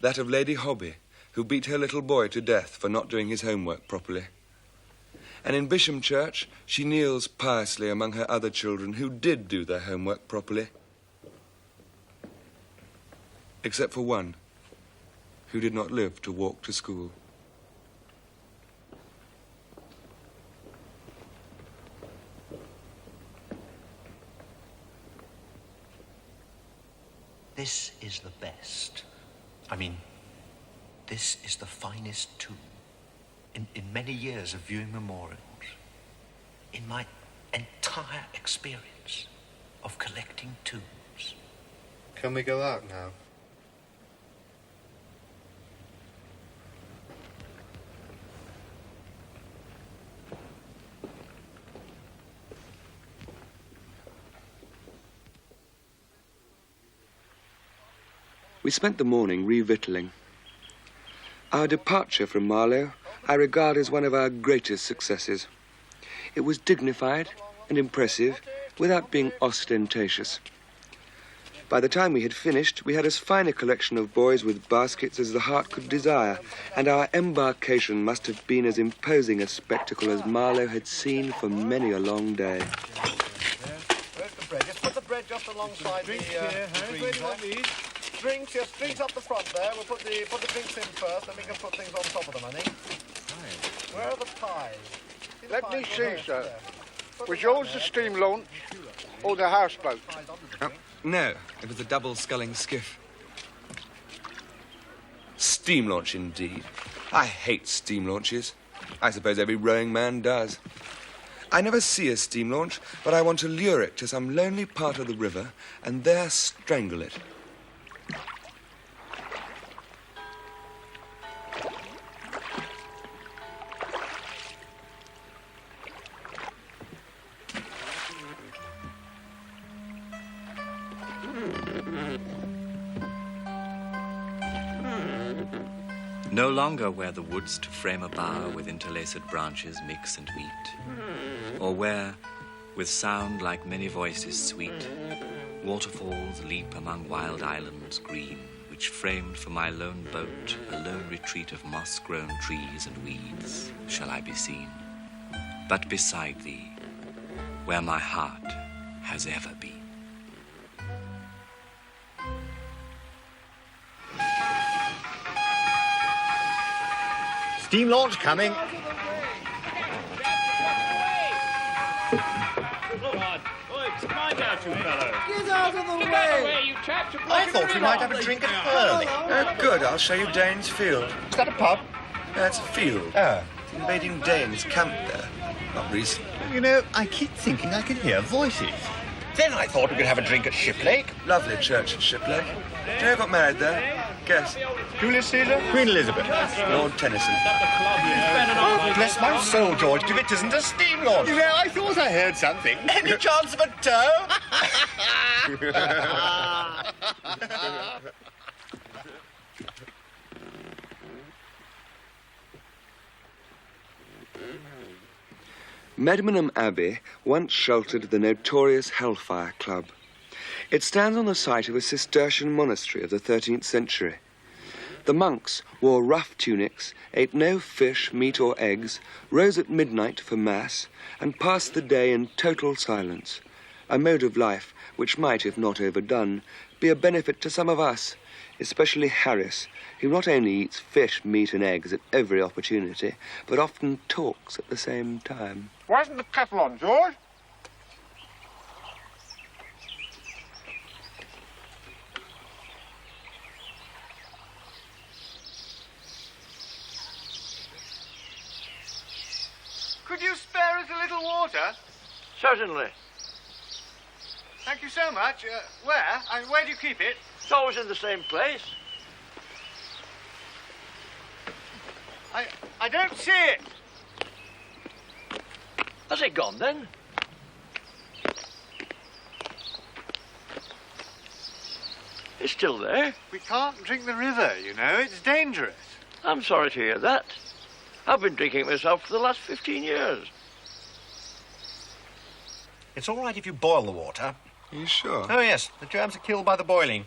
That of Lady Hobby, who beat her little boy to death for not doing his homework properly. And in Bisham Church, she kneels piously among her other children who did do their homework properly. Except for one, who did not live to walk to school. This is the best. I mean, this is the finest tomb. In many years of viewing memorials, in my entire experience of collecting tombs. Can we go out now? We spent the morning revictualling. Our departure from Marlow I regard as one of our greatest successes. It was dignified and impressive without being ostentatious. By the time we had finished, we had as fine a collection of boys with baskets as the heart could desire, and our embarkation must have been as imposing a spectacle as Marlow had seen for many a long day. Where's the bread? Just put the bread just alongside Drinks the... here, Harry. Where do you want these? Drinks, yes, drinks up the front there. We'll put the drinks in first, and we can put things on top of them, I think. Where are the pies? Let me see, sir. Was yours the steam launch or the houseboat? No, it was a double-sculling skiff. Steam launch, indeed. I hate steam launches. I suppose every rowing man does. I never see a steam launch, but I want to lure it to some lonely part of the river and there strangle it. No longer where the woods to frame a bower with interlaced branches mix and meet, or where, with sound like many voices sweet, waterfalls leap among wild islands green, which framed for my lone boat a lone retreat of moss-grown trees and weeds, shall I be seen, but beside thee, where my heart has ever been. Steam launch coming. Come on. Oi, mind out, you fellow. Get out of the Get way! out of the way, you chaps. You're I blocking thought the we might river. have a drink at Hurley. Good, I'll show you Dane's Field. Is that a pub? That's a field. Oh. The invading Danes camped there. Not recent. You know, I keep thinking I can hear voices. Then I thought we could have a drink at Shiplake. Lovely church at Shiplake. Do you know who got married there? Guess. Julius Caesar? Queen Elizabeth. Lord Tennyson. Oh, bless my soul, George, if it isn't a steam launch. You know, I thought I heard something. Any chance of a tow? Medmenham Abbey once sheltered the notorious Hellfire Club. It stands on the site of a Cistercian monastery of the 13th century. The monks wore rough tunics, ate no fish, meat or eggs, rose at midnight for Mass, and passed the day in total silence, a mode of life which might, if not overdone, be a benefit to some of us, especially Harris, who not only eats fish, meat and eggs at every opportunity, but often talks at the same time. Why isn't the kettle on, George? Could you spare us a little water? Certainly. Thank you so much. Where? Where do you keep it? It's always in the same place. I don't see it. Has it gone then? It's still there. We can't drink the river, you know. It's dangerous. I'm sorry to hear that. I've been drinking it myself for the last 15 years. It's all right if you boil the water. Are you sure? Oh, yes. The germs are killed by the boiling.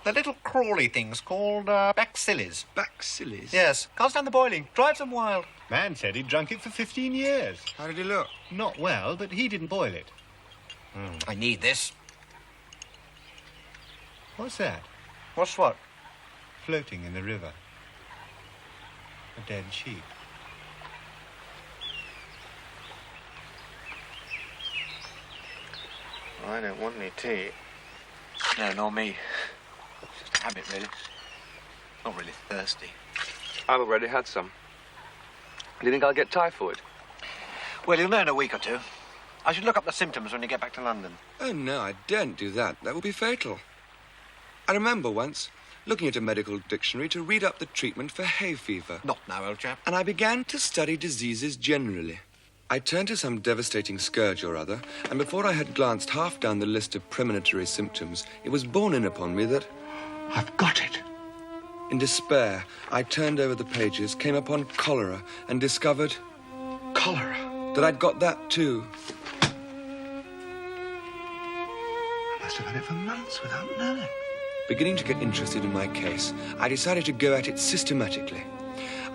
They're little crawly things called bacilles. Bacilles? Yes. Can't stand the boiling. Drives them wild. Man said he'd drunk it for 15 years. How did he look? Not well, but he didn't boil it. I need this. What's that? What's what? Floating in the river. A dead sheep. I don't want any tea. No, nor me. Just a habit, really. Not really thirsty. I've already had some. Do you think I'll get typhoid? Well, you'll know in a week or two. I should look up the symptoms when you get back to London. Oh, no, I daren't do that. That would be fatal. I remember once looking at a medical dictionary to read up the treatment for hay fever. Not now, old chap. And I began to study diseases generally. I turned to some devastating scourge or other, and before I had glanced half down the list of premonitory symptoms, it was borne in upon me that I've got it. In despair, I turned over the pages, came upon cholera, and discovered Cholera? that I'd got that too. I must have had it for months without knowing. Beginning to get interested in my case, I decided to go at it systematically.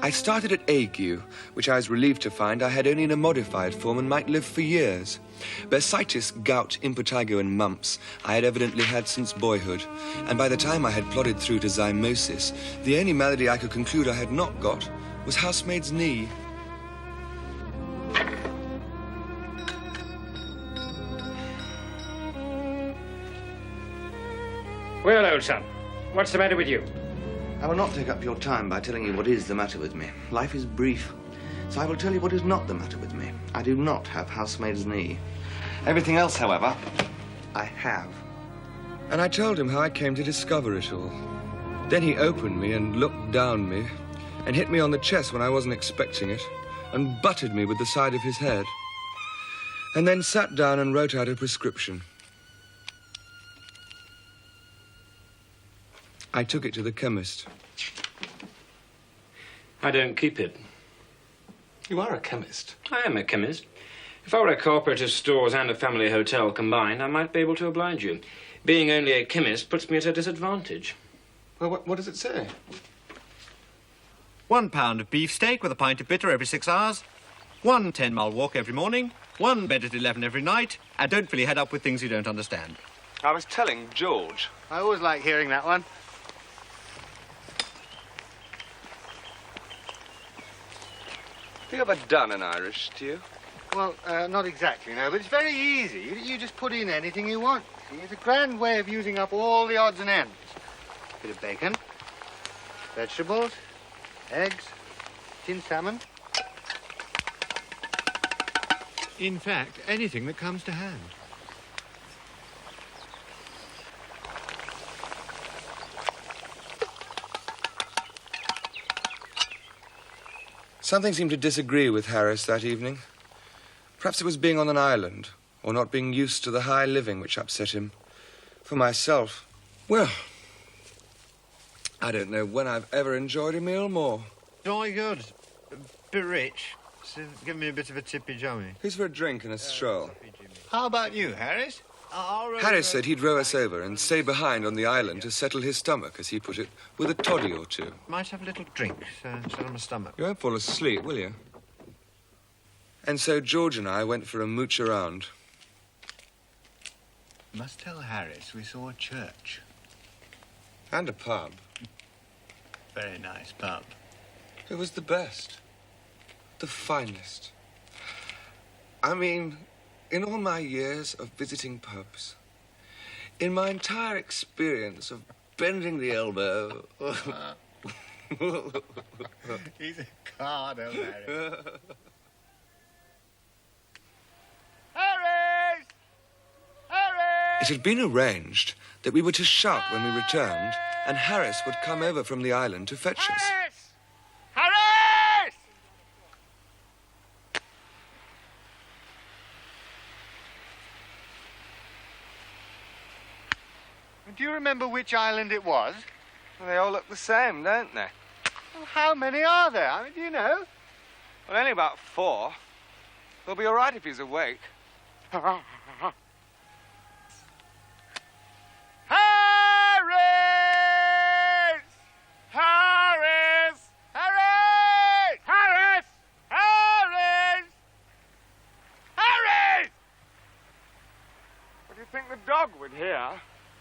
I started at ague, which I was relieved to find I had only in a modified form and might live for years. Bursitis, gout, impetigo and mumps I had evidently had since boyhood, and by the time I had plodded through to zymosis, the only malady I could conclude I had not got was housemaid's knee. Well, old son, what's the matter with you? I will not take up your time by telling you what is the matter with me. Life is brief. So I will tell you what is not the matter with me. I do not have housemaid's knee. Everything else, however, I have. And I told him how I came to discover it all. Then he opened me and looked down me and hit me on the chest when I wasn't expecting it and butted me with the side of his head. And then sat down and wrote out a prescription. I took it to the chemist. I don't keep it. You are a chemist. I am a chemist. If I were a cooperative stores and a family hotel combined, I might be able to oblige you. Being only a chemist puts me at a disadvantage. Well, what does it say? 1 pound of beefsteak with a pint of bitter every 6 hours. 1 10-mile walk every morning. 1 bed at 11 every night. And don't fill your head up with things you don't understand. I was telling George. I always like hearing that one. Have you ever done an Irish stew? Well, not exactly, no, but it's very easy. You just put in anything you want. See, it's a grand way of using up all the odds and ends. Bit of bacon, vegetables, eggs, tinned salmon. In fact, anything that comes to hand. Something seemed to disagree with Harris that evening. Perhaps it was being on an island, or not being used to the high living which upset him. For myself, well, I don't know when I've ever enjoyed a meal more. Jolly good. A bit rich. So give me a bit of a tippy jummy. Who's for a drink and a stroll? How about you, Harris? Harris said he'd row us over and stay behind on the island to settle his stomach, as he put it, with a toddy or two. Might have a little drink, so settle my stomach. You won't fall asleep, will you? And so George and I went for a mooch around. Must tell Harris we saw a church. And a pub. Very nice pub. It was the best. The finest. I mean, in all my years of visiting pubs, in my entire experience of bending the elbow... He's a card, Harris. Harris! Harris! It had been arranged that we were to shout when we returned, and Harris would come over from the island to fetch us. Harris! Do you remember which island it was? Well, they all look the same, don't they? Well, how many are there? I mean, do you know? Well, only about 4. They'll be all right if he's awake. Harris! Harris! Harris! Harris! Harris! Harris! What do you think the dog would hear?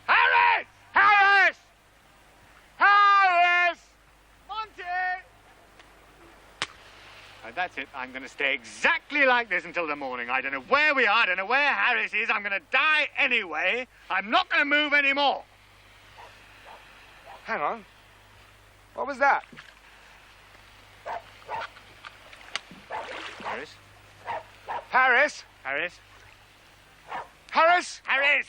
Harris! Harris! Harris! Monty! That's it. I'm going to stay exactly like this until the morning. I don't know where we are. I don't know where Harris is. I'm going to die anyway. I'm not going to move anymore. Hang on. What was that? Harris? Harris? Harris? Harris? Harris!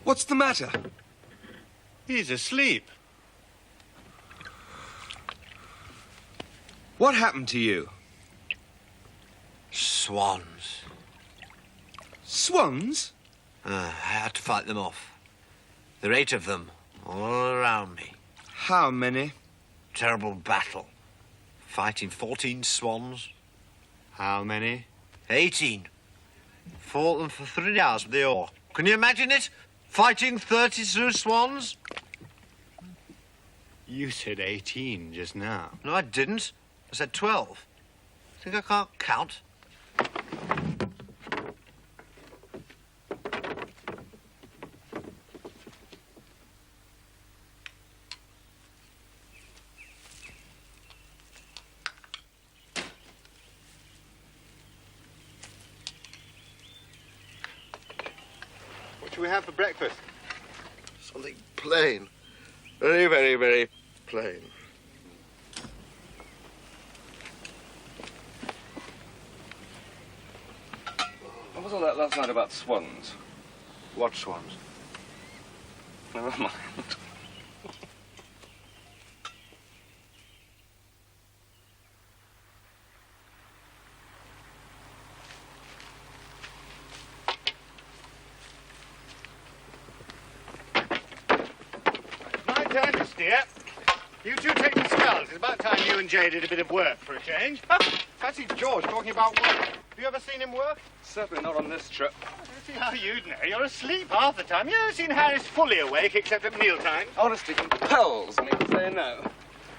What's the matter? He's asleep. What happened to you? Swans. Swans? I had to fight them off. There are 8 of them, all around me. How many? Terrible battle. Fighting 14 swans. How many? 18. Fought them for 3 hours with the oar. Can you imagine it? Fighting 32 swans? You said 18 just now. No, I didn't. I said 12. Think I can't count? What should we have for breakfast? Something plain. Very, very, very plain. What was all that last night about swans? What swans? Never mind. My turn to steer. You two take the sculls. It's about time you and Jay did a bit of work for a change. Fancy George talking about work. Have you ever seen him work? Certainly not on this trip. I don't see how you'd know. You're asleep half the time. You ever seen Harris fully awake except at mealtime? Honesty compels me to say no.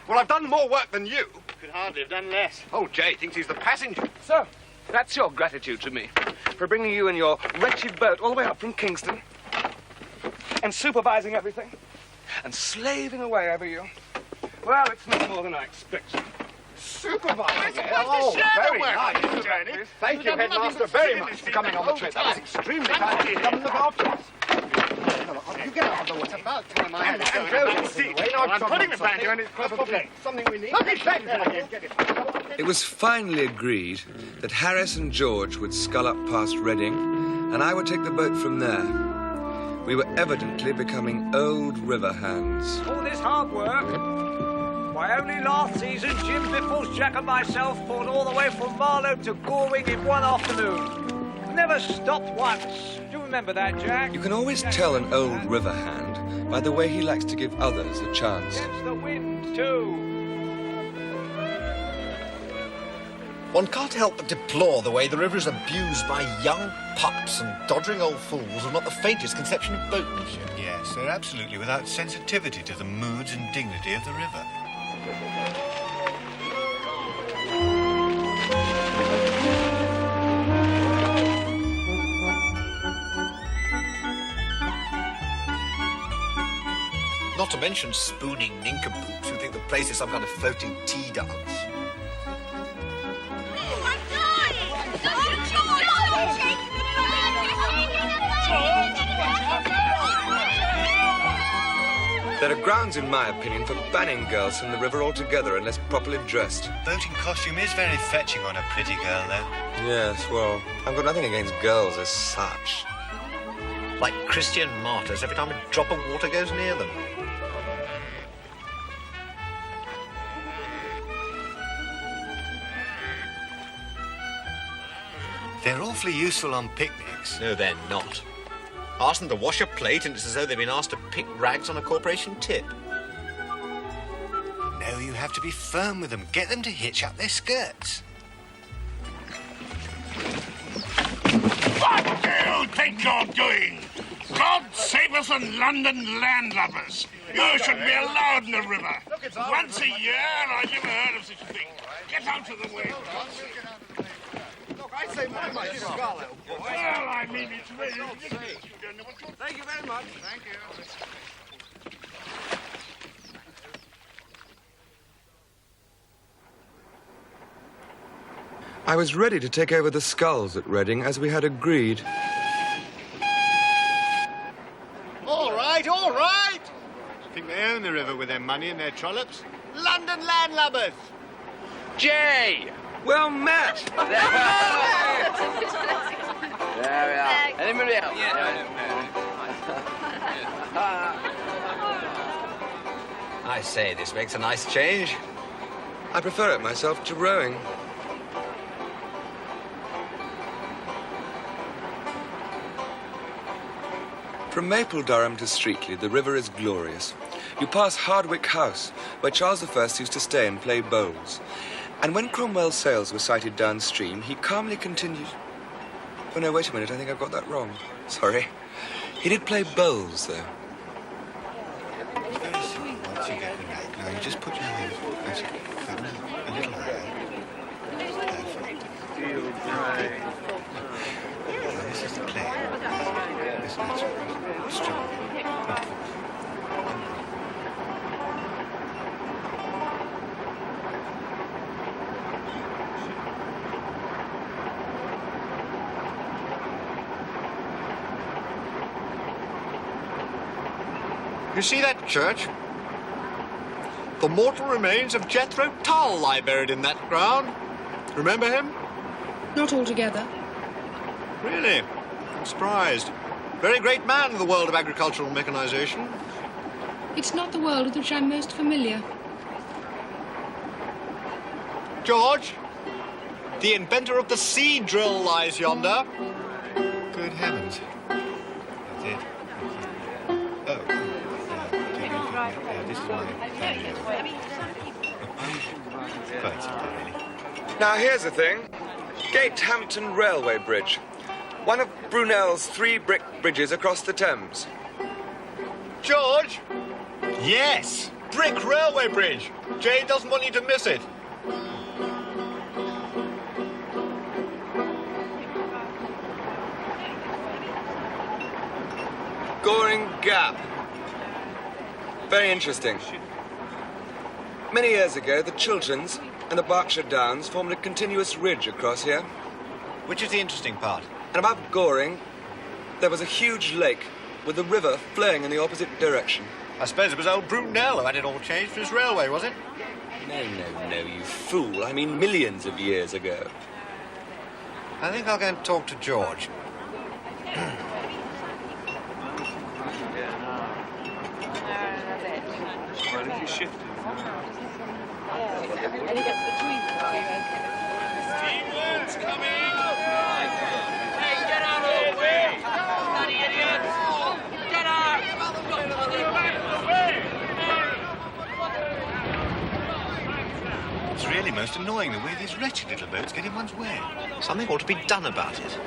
Well, I've done more work than you. Could hardly have done less. Oh, Jay thinks he's the passenger. So, that's your gratitude to me for bringing you and your wretched boat all the way up from Kingston and supervising everything and slaving away over you. Well, it's not more than I expected. Supervisor. Oh, very very nice, nice. Journey. Thank you, Headmaster, very much for coming on the trip. That was extremely kind of you to come and look after us. You get out of the way. It's about time I had to go. I'm putting the banjo and it's probably something we need. Look at that. It was finally agreed that Harris and George would scull up past Reading, and I would take the boat from there. We were evidently becoming old river hands. All this hard work. Why, only last season, Jim Biffles, Jack and myself pulled all the way from Marlow to Goring in one afternoon. Never stopped once. Do you remember that, Jack? You can always tell an old river hand by the way he likes to give others a chance. Against the wind, too. One can't help but deplore the way the river is abused by young pups and doddering old fools who've not the faintest conception of boatmanship. Yes, they're absolutely without sensitivity to the moods and dignity of the river. Not to mention spooning nincompoops who think the place is some kind of floating tea dance. There are grounds, in my opinion, for banning girls from the river altogether unless properly dressed. Boating costume is very fetching on a pretty girl, though. Yes, well, I've got nothing against girls as such. Like Christian martyrs every time a drop of water goes near them. They're awfully useful on picnics. No, they're not. Ask them to wash a plate and it's as though they've been asked to pick rags on a corporation tip. No, you have to be firm with them. Get them to hitch up their skirts. What do you think you're doing? God save us and London landlubbers. You shouldn't be allowed in the river. Once a year, I've never heard of such a thing. Get out of the way. I say my mind, Scarlet. Well, I mean, it's very ridiculous. Thank you very much. Thank you. I was ready to take over the sculls at Reading as we had agreed. All right, all right. Think they own the river with their money and their trollops? London landlubbers. Jay! Well met! There we are. Anybody else? I say, this makes a nice change. I prefer it myself to rowing. From Maple Durham to Streatley, the river is glorious. You pass Hardwick House, where Charles I used to stay and play bowls. And when Cromwell's sails were sighted downstream, he calmly continued... Oh, no, wait a minute, I think I've got that wrong. Sorry. He did play bowls, though. Once you get the rake, now you just put your hand, that's it, a little higher. Perfect. Now this is the clay. This is strong. You see that church? The mortal remains of Jethro Tull lie buried in that ground. Remember him? Not altogether. Really? I'm surprised. Very great man in the world of agricultural mechanization. It's not the world with which I'm most familiar. George, the inventor of the seed drill lies yonder. Good heavens. That's it. Oh. This is my family. Quite simple, really. Now, here's the thing. Gatehampton Railway Bridge. One of Brunel's 3 brick bridges across the Thames. George? Yes! Brick Railway Bridge. Jay doesn't want you to miss it. Goring Gap. Very interesting. Many years ago, the Chilterns and the Berkshire Downs formed a continuous ridge across here. Which is the interesting part? And above Goring, there was a huge lake with the river flowing in the opposite direction. I suppose it was old Brunel who had it all changed for his railway, was it? No, you fool. I mean millions of years ago. I think I'll go and talk to George. Well, if you shift it. Steamboat's coming! Hey, get out of the way! Bloody idiots! Get out! It's really most annoying the way these wretched little boats get in one's way. Something ought to be done about it.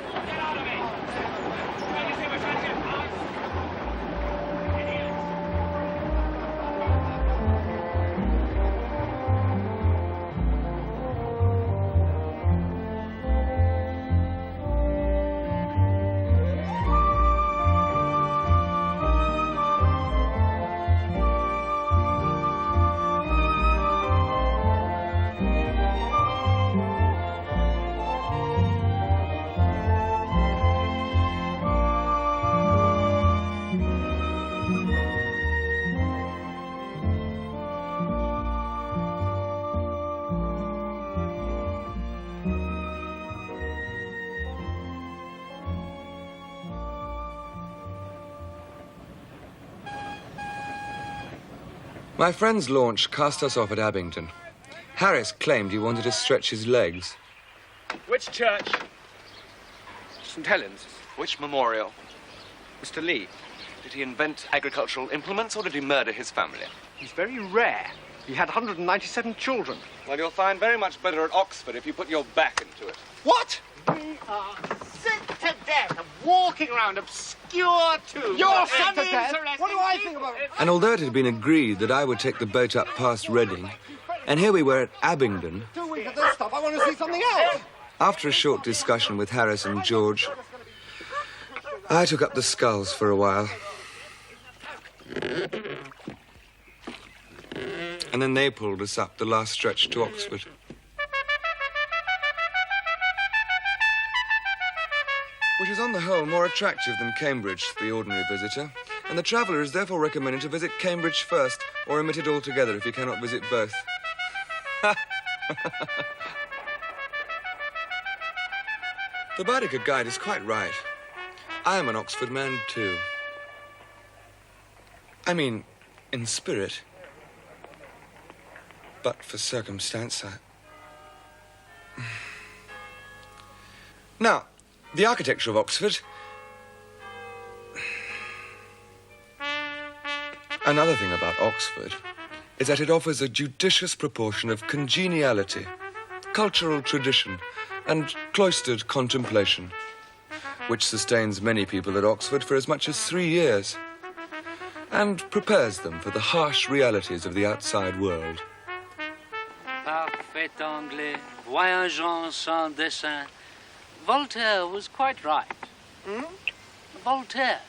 My friend's launch cast us off at Abingdon. Harris claimed he wanted to stretch his legs. Which church? St. Helens. Which memorial? Mr. Lee. Did he invent agricultural implements or did he murder his family? He's very rare. He had 197 children. Well, you'll find very much better at Oxford if you put your back into it. What? We are sick to death of walking around obscure tombs. You're sick to death? What do I think about it? And although it had been agreed that I would take the boat up past Reading, and here we were at Abingdon, 2 weeks of this stuff, I want to see something else. after a short discussion with Harris and George, I took up the sculls for a while. And then they pulled us up the last stretch to Oxford. Which is on the whole more attractive than Cambridge to the ordinary visitor, and the traveller is therefore recommended to visit Cambridge first, or omit it altogether if you cannot visit both. The Baedeker guide is quite right. I am an Oxford man too. I mean, in spirit. But for circumstance, Now, the architecture of Oxford. Another thing about Oxford is that it offers a judicious proportion of congeniality, cultural tradition, and cloistered contemplation, which sustains many people at Oxford for as much as 3 years. and prepares them for the harsh realities of the outside world. Parfait anglais, voyageant sans dessin. Voltaire was quite right. Voltaire.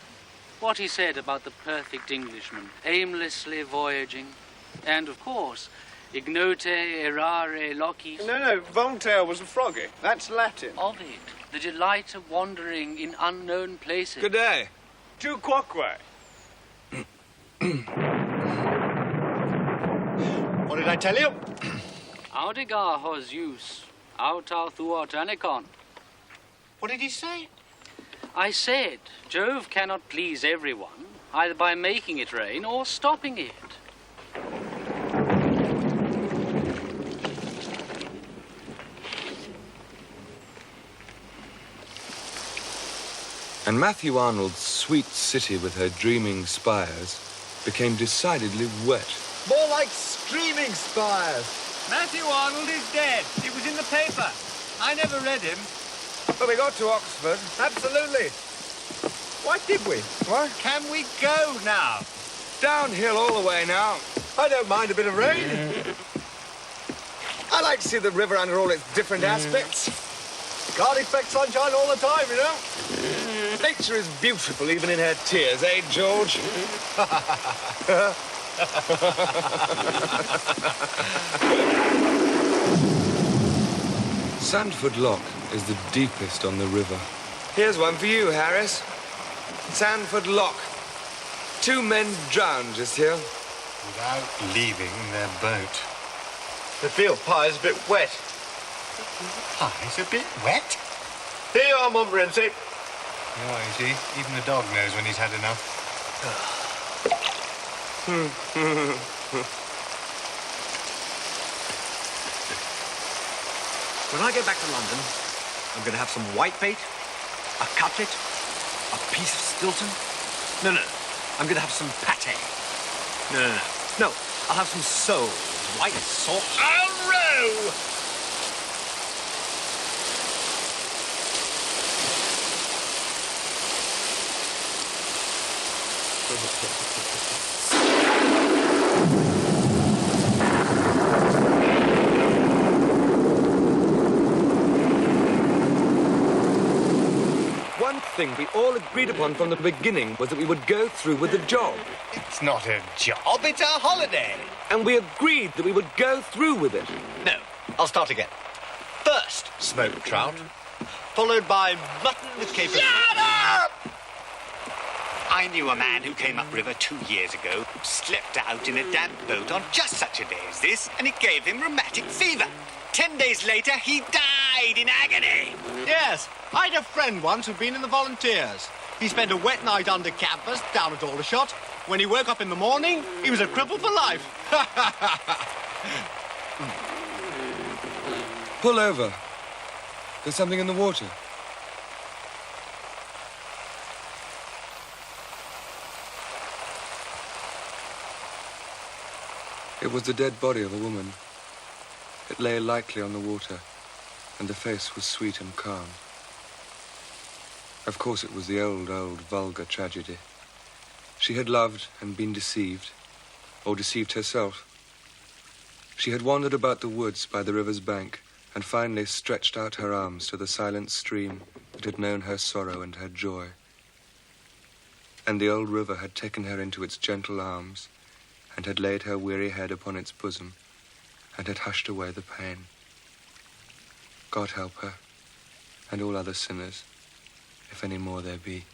What he said about the perfect Englishman, aimlessly voyaging. And, of course, ignote errare locis. No, Voltaire was a froggy. That's Latin. Of it, the delight of wandering in unknown places. Good day. Tu quoque. What did I tell you? Audigar hos jus, autar thuot anicon. What did he say? I said, Jove cannot please everyone, either by making it rain or stopping it. And Matthew Arnold's sweet city with her dreaming spires became decidedly wet. More like streaming spires. Matthew Arnold is dead. It was in the paper. I never read him. But we got to Oxford. Absolutely. What did we? What? Can we go now? Downhill all the way now. I don't mind a bit of rain. I like to see the river under all its different aspects. Can't expect sunshine all the time, you know. Nature is beautiful even in her tears, eh, George? Sandford Lock is the deepest on the river. Here's one for you, Harris. Sandford Lock. 2 men drowned just here. Without leaving their boat. The field pie's a bit wet. Pie's a bit wet? Here you are, Montmorency. Oh, you see, even the dog knows when he's had enough. When I get back to London, I'm going to have some whitebait, a cutlet, a piece of Stilton. No. I'm going to have some pate. No. I'll have some soles, white sauce. I'll row! One thing we all agreed upon from the beginning was that we would go through with the job. It's not a job, it's a holiday. And we agreed that we would go through with it. No, I'll start again. First, smoked trout, followed by mutton with capers. Shut up! I knew a man who came upriver 2 years ago, who slept out in a damp boat on just such a day as this, and it gave him rheumatic fever. 10 days later, he died in agony. Yes, I had a friend once who'd been in the volunteers. He spent a wet night under campus down at Aldershot. When he woke up in the morning, he was a cripple for life. Pull over. There's something in the water. It was the dead body of a woman. It lay lightly on the water, and the face was sweet and calm. Of course, it was the old, vulgar tragedy. She had loved and been deceived, or deceived herself. She had wandered about the woods by the river's bank, and finally stretched out her arms to the silent stream that had known her sorrow and her joy. And the old river had taken her into its gentle arms, and had laid her weary head upon its bosom, and had hushed away the pain. God help her, and all other sinners, if any more there be.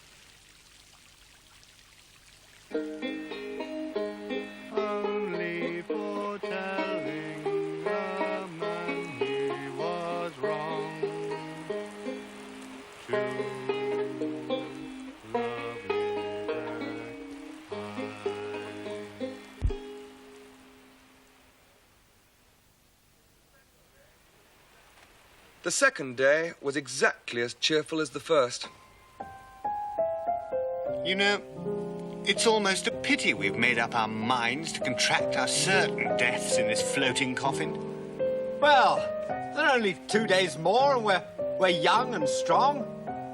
Only for telling the man he was wrong. Too lovely that The second day was exactly as cheerful as the first. You know, it's almost a pity we've made up our minds to contract our certain deaths in this floating coffin. Well, there are only 2 days more and we're young and strong.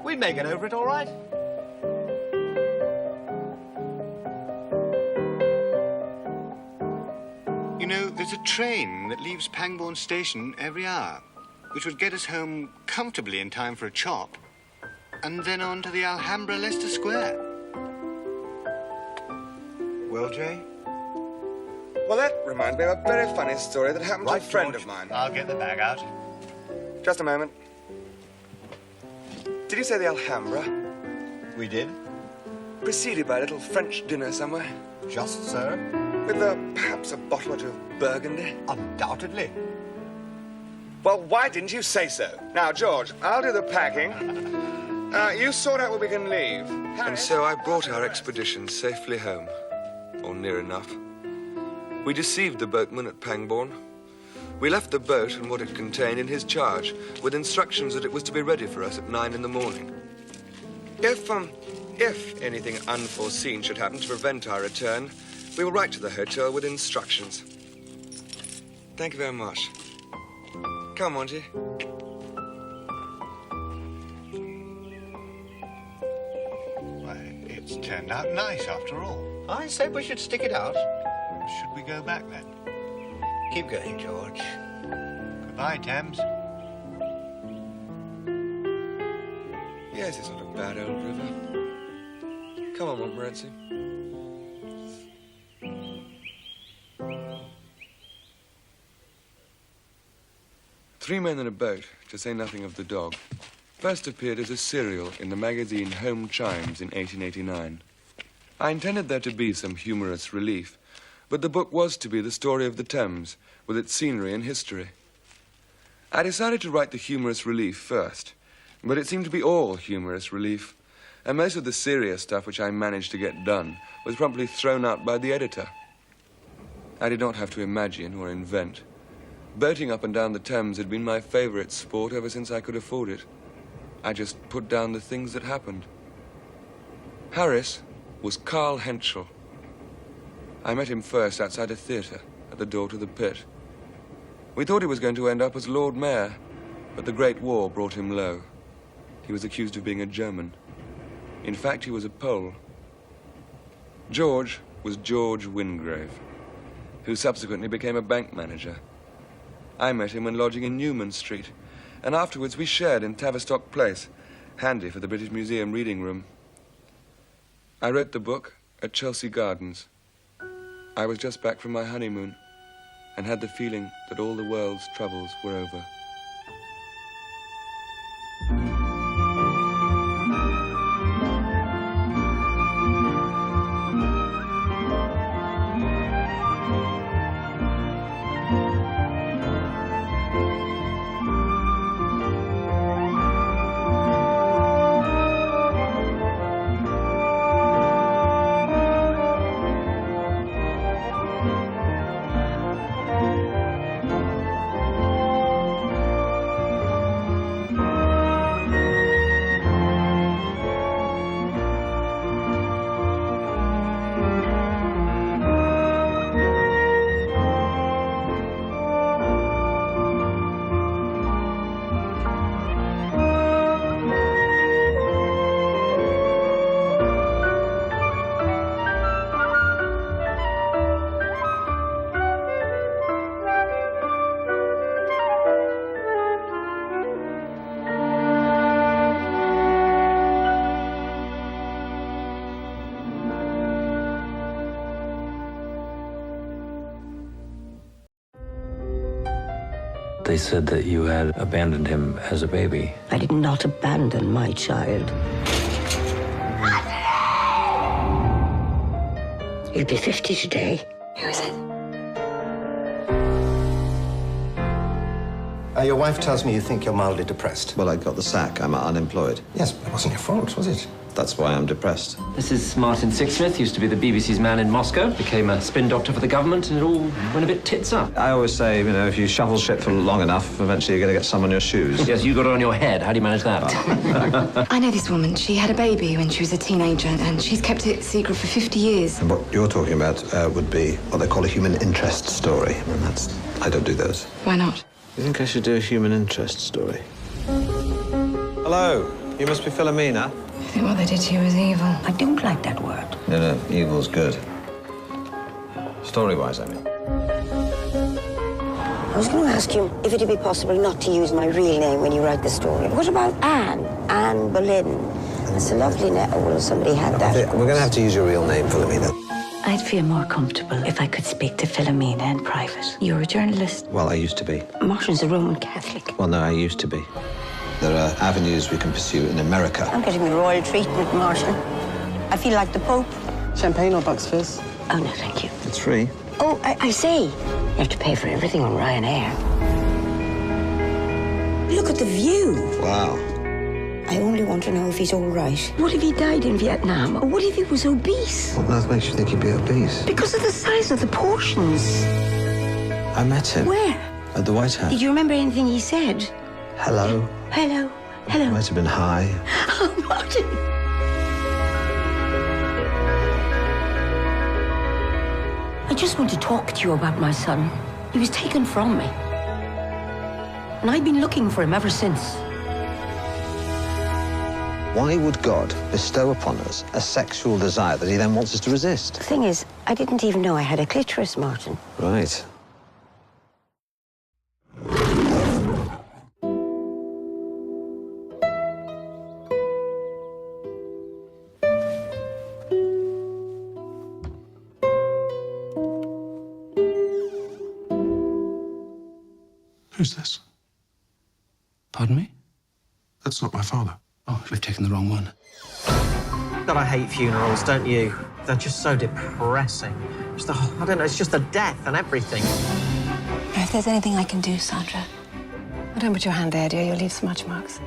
We'd make it over it all right. know, there's a train that leaves Pangbourne Station every hour, which would get us home comfortably in time for a chop, and then on to the Alhambra, Leicester Square. Well, Jay? Well, that reminds me of a very funny story that happened to a friend of mine. I'll get the bag out. Just a moment. Did you say the Alhambra? We did. Preceded by a little French dinner somewhere? Just so. With perhaps a bottle or two of Burgundy? Undoubtedly. Well, why didn't you say so? Now, George, I'll do the packing. You sort out where we can leave. And so I brought our expedition safely home. Or near enough. We deceived the boatman at Pangbourne. We left the boat and what it contained in his charge, with instructions that it was to be ready for us at 9 in the morning. If anything unforeseen should happen to prevent our return, we will write to the hotel with instructions. Thank you very much. Come, Monty. Why, it's turned out nice after all. I said we should stick it out. Should we go back then? Keep going, George. Goodbye, Thames. Yes, it's not a bad old river. Come on, Montmorency. Three Men in a Boat, to say nothing of the dog, first appeared as a serial in the magazine Home Chimes in 1889. I intended there to be some humorous relief, but the book was to be the story of the Thames, with its scenery and history. I decided to write the humorous relief first, but it seemed to be all humorous relief, and most of the serious stuff which I managed to get done was promptly thrown out by the editor. I did not have to imagine or invent. Boating up and down the Thames had been my favorite sport ever since I could afford it. I just put down the things that happened. Harris was Carl Henschel. I met him first outside a theatre at the door to the pit. We thought he was going to end up as Lord Mayor, but the Great War brought him low. He was accused of being a German. In fact, he was a Pole. George was George Wingrave, who subsequently became a bank manager. I met him when lodging in Newman Street, and afterwards we shared in Tavistock Place, handy for the British Museum reading room. I wrote the book at Chelsea Gardens. I was just back from my honeymoon and had the feeling that all the world's troubles were over. They said that you had abandoned him as a baby. I did not abandon my child. He'll be 50 today. Who is it? Your wife tells me you think you're mildly depressed. Well, I got the sack. I'm unemployed. Yes, but it wasn't your fault, was it? That's why I'm depressed. This is Martin Sixsmith, used to be the BBC's man in Moscow, became a spin doctor for the government, and it all went a bit tits up. I always say, you know, if you shovel shit for long enough, eventually you're going to get some on your shoes. Yes, you got it on your head. How do you manage that? I know this woman. She had a baby when she was a teenager, and she's kept it secret for 50 years. And what you're talking about would be what they call a human interest story. And I don't do those. Why not? You think I should do a human interest story? Hello, you must be Philomena. I think what they did to you was evil. I don't like that word. No, evil's good. Story-wise, I mean. I was going to ask you if it'd be possible not to use my real name when you write the story. What about Anne? Anne Boleyn. It's a lovely name. Well, somebody had that. We're going to have to use your real name, Philomena. I'd feel more comfortable if I could speak to Philomena in private. You're a journalist. Well, I used to be. Martin's a Roman Catholic. Well, no, I used to be. There are avenues we can pursue in America. I'm getting the royal treatment, Martin. I feel like the Pope. Champagne or Bucks Fizz? Oh, no, thank you. It's free. Oh, I say, you have to pay for everything on Ryanair. Look at the view. Wow. I only want to know if he's all right. What if he died in Vietnam? Or what if he was obese? What on earth makes you think he'd be obese? Because of the size of the portions. I met him. Where? At the White House. Did you remember anything he said? Hello. Hello. Hello. Might have been hi. Oh, Martin. I just want to talk to you about my son. He was taken from me. And I've been looking for him ever since. Why would God bestow upon us a sexual desire that he then wants us to resist? The thing is, I didn't even know I had a clitoris, Martin. Right. Who's this? Pardon me? That's not my father. Oh, we've taken the wrong one. God, I hate funerals, don't you? They're just so depressing. Just the whole, I don't know, it's just the death and everything. If there's anything I can do, Sandra. Oh, don't put your hand there, dear. You'll leave smudge marks.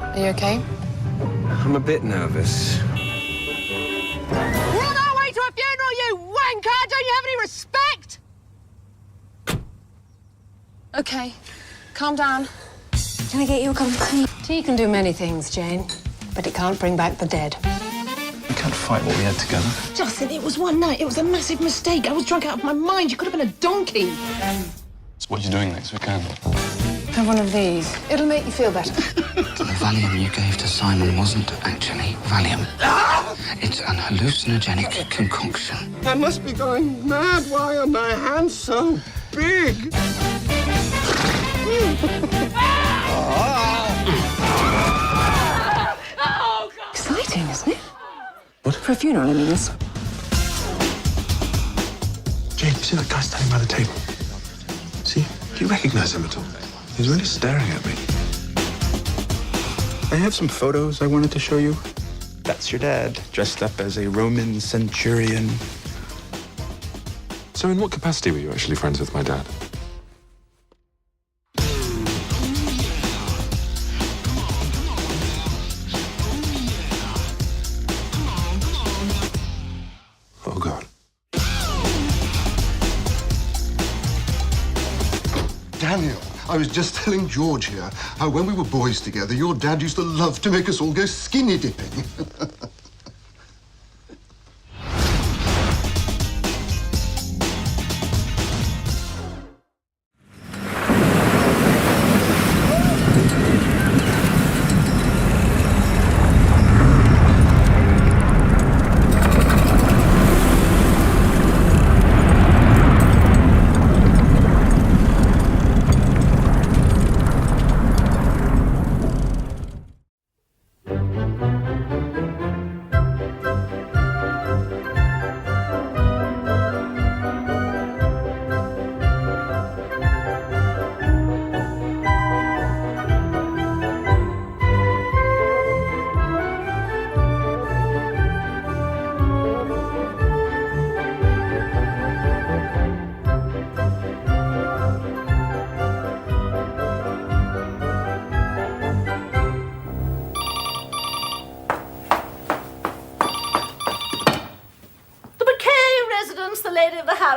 Are you okay? I'm a bit nervous. We're on our way to a funeral, you wanker! Don't you have any respect? Okay. Calm down. Can I get you a cup of tea? Tea can do many things, Jane, but it can't bring back the dead. We can't fight what we had together. Justin, it was one night. It was a massive mistake. I was drunk out of my mind. You could have been a donkey. So what are you doing next weekend? Have one of these. It'll make you feel better. The Valium you gave to Simon wasn't actually Valium. It's an hallucinogenic concoction. I must be going mad. Why are my hands so big? Exciting, isn't it? What? For a funeral, I mean this. Jane, you see that guy standing by the table? See? Do you recognize him at all? He's really staring at me. I have some photos I wanted to show you. That's your dad, dressed up as a Roman centurion. So in what capacity were you actually friends with my dad? Oh, God. Daniel, I was just telling George here how when we were boys together, your dad used to love to make us all go skinny dipping.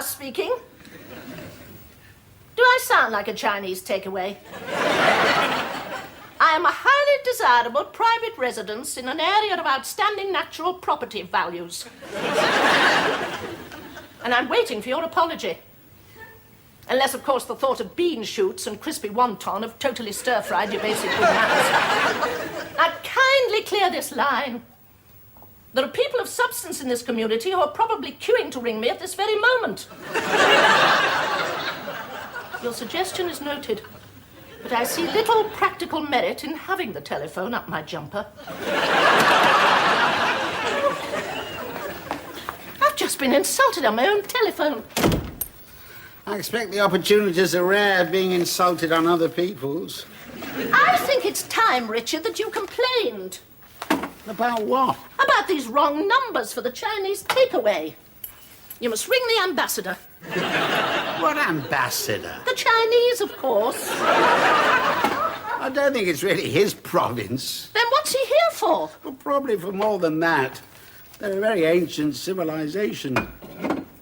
Speaking. Do I sound like a Chinese takeaway? I am a highly desirable private residence in an area of outstanding natural property values. And I'm waiting for your apology. Unless, of course, the thought of bean shoots and crispy wonton have totally stir-fried your basic good manners. Now, kindly clear this line. There are people of substance in this community who are probably queuing to ring me at this very moment. Your suggestion is noted, but I see little practical merit in having the telephone up my jumper. I've just been insulted on my own telephone. I expect the opportunities are rare being insulted on other people's. I think it's time, Richard, that you complained. About what? About these wrong numbers for the Chinese takeaway. You must ring the ambassador. What ambassador? The Chinese, of course. I don't think it's really his province. Then what's he here for? Well, probably for more than that. They're a very ancient civilization.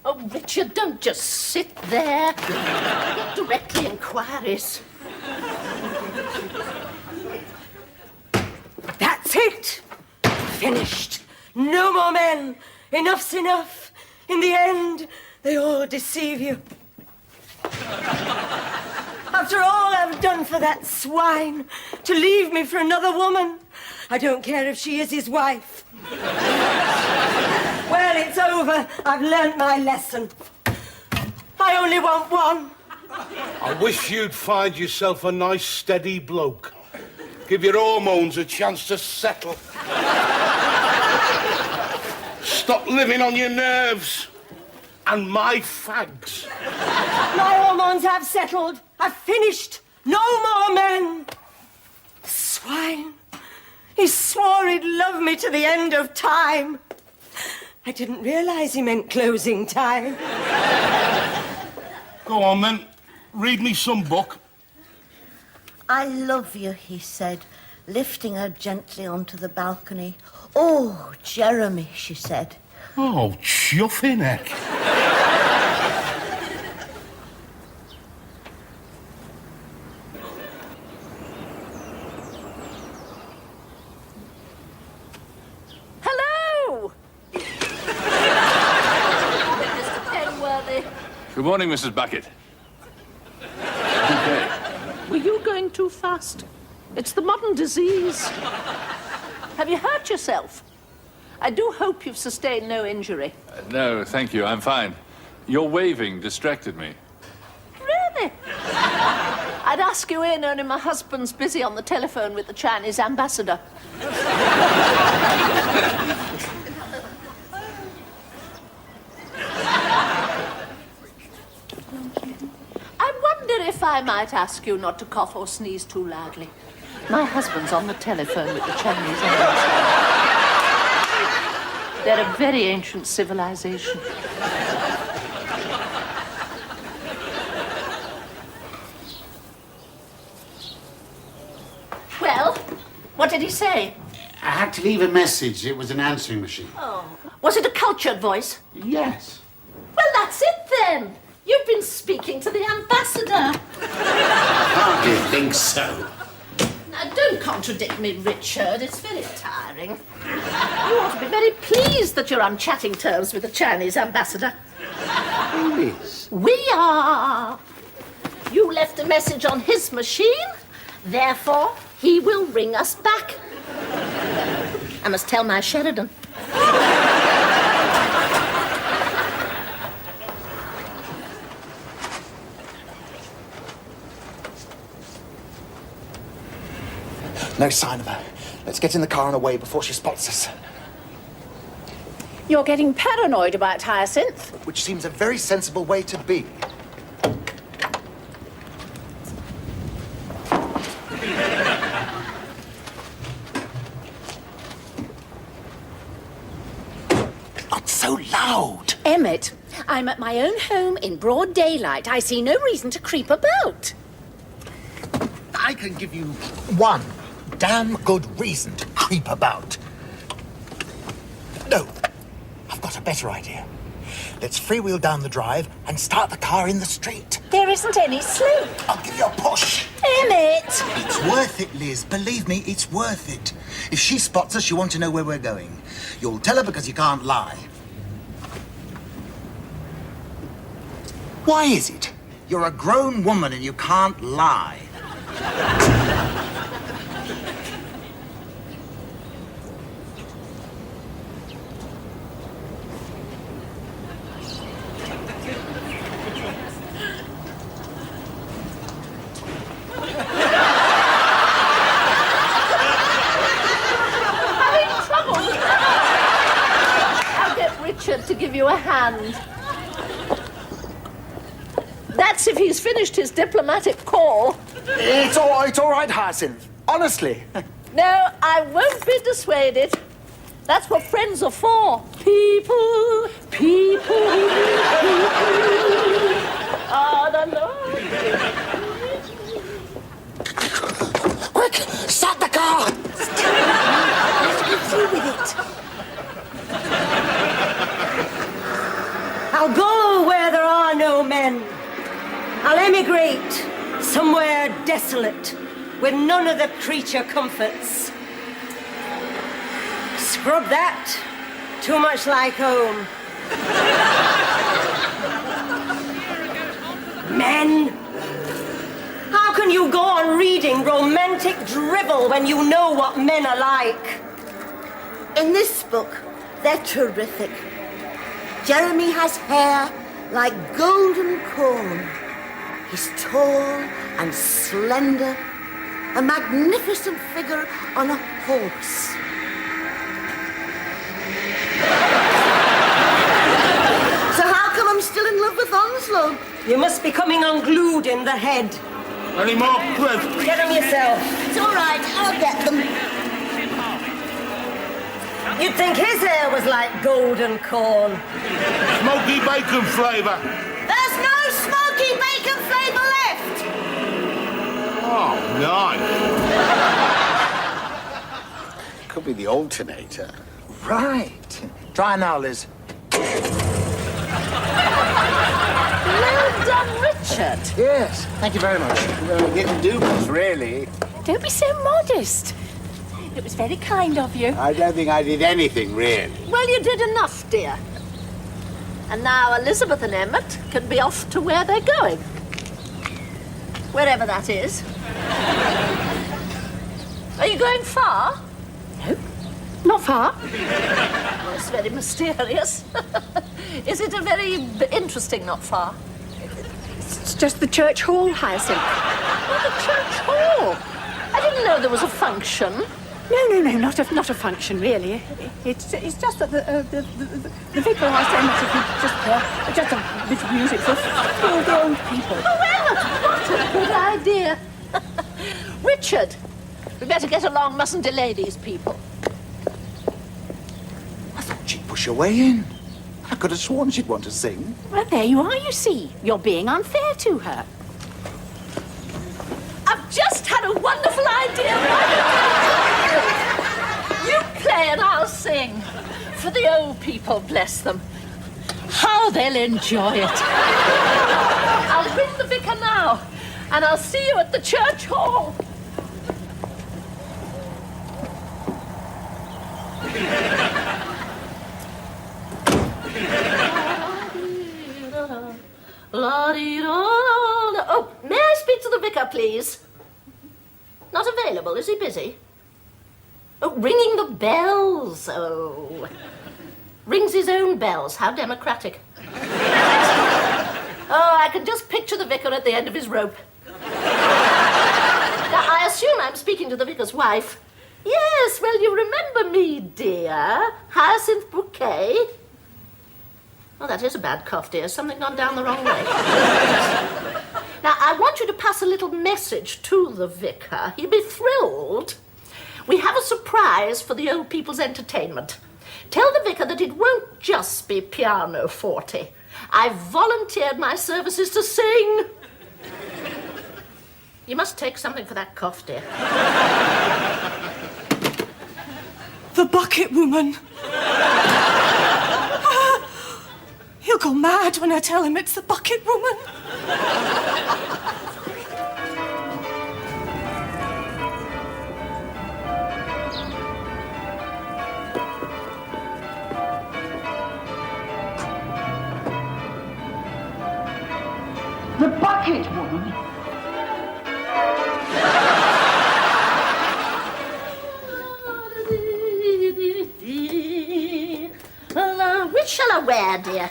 Oh, Richard, don't just sit there. Get directly inquiries. That's it. Finished. No more men. Enough's enough. In the end, they all deceive you. After all I've done for that swine, to leave me for another woman, I don't care if she is his wife. Well, it's over. I've learnt my lesson. I only want one. I wish you'd find yourself a nice, steady bloke. Give your hormones a chance to settle. Stop living on your nerves. And my fags. My hormones have settled. I've finished. No more men. Swine. He swore he'd love me to the end of time. I didn't realise he meant closing time. Go on, then. Read me some book. I love you, he said, lifting her gently onto the balcony. Oh, Jeremy, she said. Oh, chuffing heck. Hello! Mr. Penworthy. Good morning, Mrs. Bucket. Okay. Were you going too fast? It's the modern disease. Have you hurt yourself? I do hope you've sustained no injury. No, thank you. I'm fine. Your waving distracted me. Really? I'd ask you in, only my husband's busy on the telephone with the Chinese ambassador. I wonder if I might ask you not to cough or sneeze too loudly. My husband's on the telephone with the Chinese ambassador. They're a very ancient civilization. Well, what did he say? I had to leave a message. It was an answering machine. Oh. Was it a cultured voice? Yes. Well, that's it then. You've been speaking to the ambassador. I hardly think so. Now, don't contradict me, Richard. It's very tiring. You ought to be very pleased that you're on chatting terms with the Chinese ambassador. Who is? We are. You left a message on his machine. Therefore, he will ring us back. I must tell my Sheridan. No sign of her. Let's get in the car and away before she spots us. You're getting paranoid about Hyacinth. Which seems a very sensible way to be. Not so loud. Emmet, I'm at my own home in broad daylight. I see no reason to creep about. I can give you one damn good reason to creep about. No, I've got a better idea. Let's freewheel down the drive and start the car in the street. There isn't any slope. I'll give you a push. Emmet! It's worth it, Liz. Believe me, it's worth it. If she spots us, she'll want to know where we're going. You'll tell her because you can't lie. Why is it? You're a grown woman and you can't lie. Emmet to give you a hand. That's if he's finished his diplomatic call. It's all right, Hyacinth. Honestly. No, I won't be dissuaded. That's what friends are for. People are the Lord. Quick, start the car! Let's get through with it. I'll go where there are no men. I'll emigrate somewhere desolate with none of the creature comforts. Scrub that. Too much like home. Men. How can you go on reading romantic drivel when you know what men are like? In this book, they're terrific. Jeremy has hair like golden corn. He's tall and slender, a magnificent figure on a horse. So how come I'm still in love with Onslow? You must be coming unglued in the head. Any more, Cliff? Get them yourself. It's all right, I'll get them. You'd think his hair was like golden corn. Smoky bacon flavour. There's no smoky bacon flavour left! Oh, nice. Could be the alternator. Right. Try now, Liz. Well done, Richard. Yes, thank you very much. Well, it didn't do much, really. Don't be so modest. It was very kind of you. I don't think I did anything, really. Well, you did enough, dear. And now Elizabeth and Emmet can be off to where they're going. Wherever that is. Are you going far? No, not far. Well, it's very mysterious. Is it a very interesting not far? It's just the church hall, Hyacinth. Oh, the church hall. I didn't know there was a function. No, not a function, really. It's just that the vicar asked Emmet if he'd just a bit of music for all the old people. Oh, Emmet, what a good idea. Richard, we better get along, mustn't delay these people. I thought she'd push her way in. I could have sworn she'd want to sing. Well, there you are, you see. You're being unfair to her. I've just had a wonderful idea. You play and I'll sing. For the old people, bless them. How they'll enjoy it. I'll ring the vicar now, and I'll see you at the church hall. Oh, may I speak to the vicar, please? Not available, is he busy? Oh, ringing the bells. Oh. Rings his own bells. How democratic. Oh, I can just picture the vicar at the end of his rope. Now, I assume I'm speaking to the vicar's wife. Yes, well, you remember me, dear. Hyacinth Bouquet. Oh, that is a bad cough, dear. Something gone down the wrong way. Now, I want you to pass a little message to the vicar. He'll be thrilled. We have a surprise for the old people's entertainment. Tell the vicar that it won't just be pianoforte. I've volunteered my services to sing. You must take something for that cough, dear. The bucket woman. He'll go mad when I tell him it's the bucket woman. The bucket woman? Which shall I wear, dear?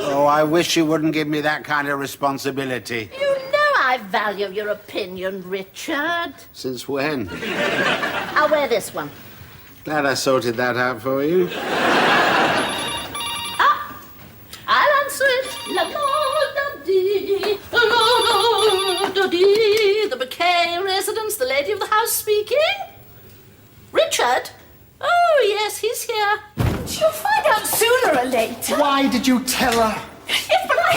Oh, I wish you wouldn't give me that kind of responsibility. You know I value your opinion, Richard. Since when? I'll wear this one. Glad I sorted that out for you. late. Why did you tell her? Yes, but I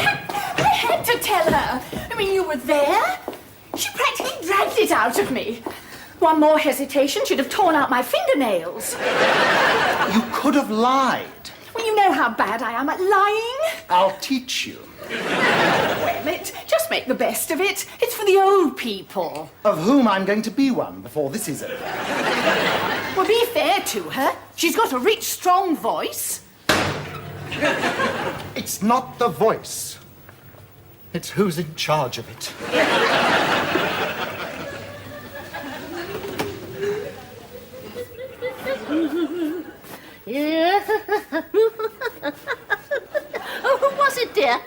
had to tell her. I mean, you were there. She practically dragged it out of me. One more hesitation, she'd have torn out my fingernails. You could have lied. Well, you know how bad I am at lying. I'll teach you. Well, Emmet, just make the best of it. It's for the old people. Of whom I'm going to be one before this is over. Well, be fair to her. She's got a rich, strong voice. It's not the voice. It's who's in charge of it. Yeah. Oh, who was it, dear?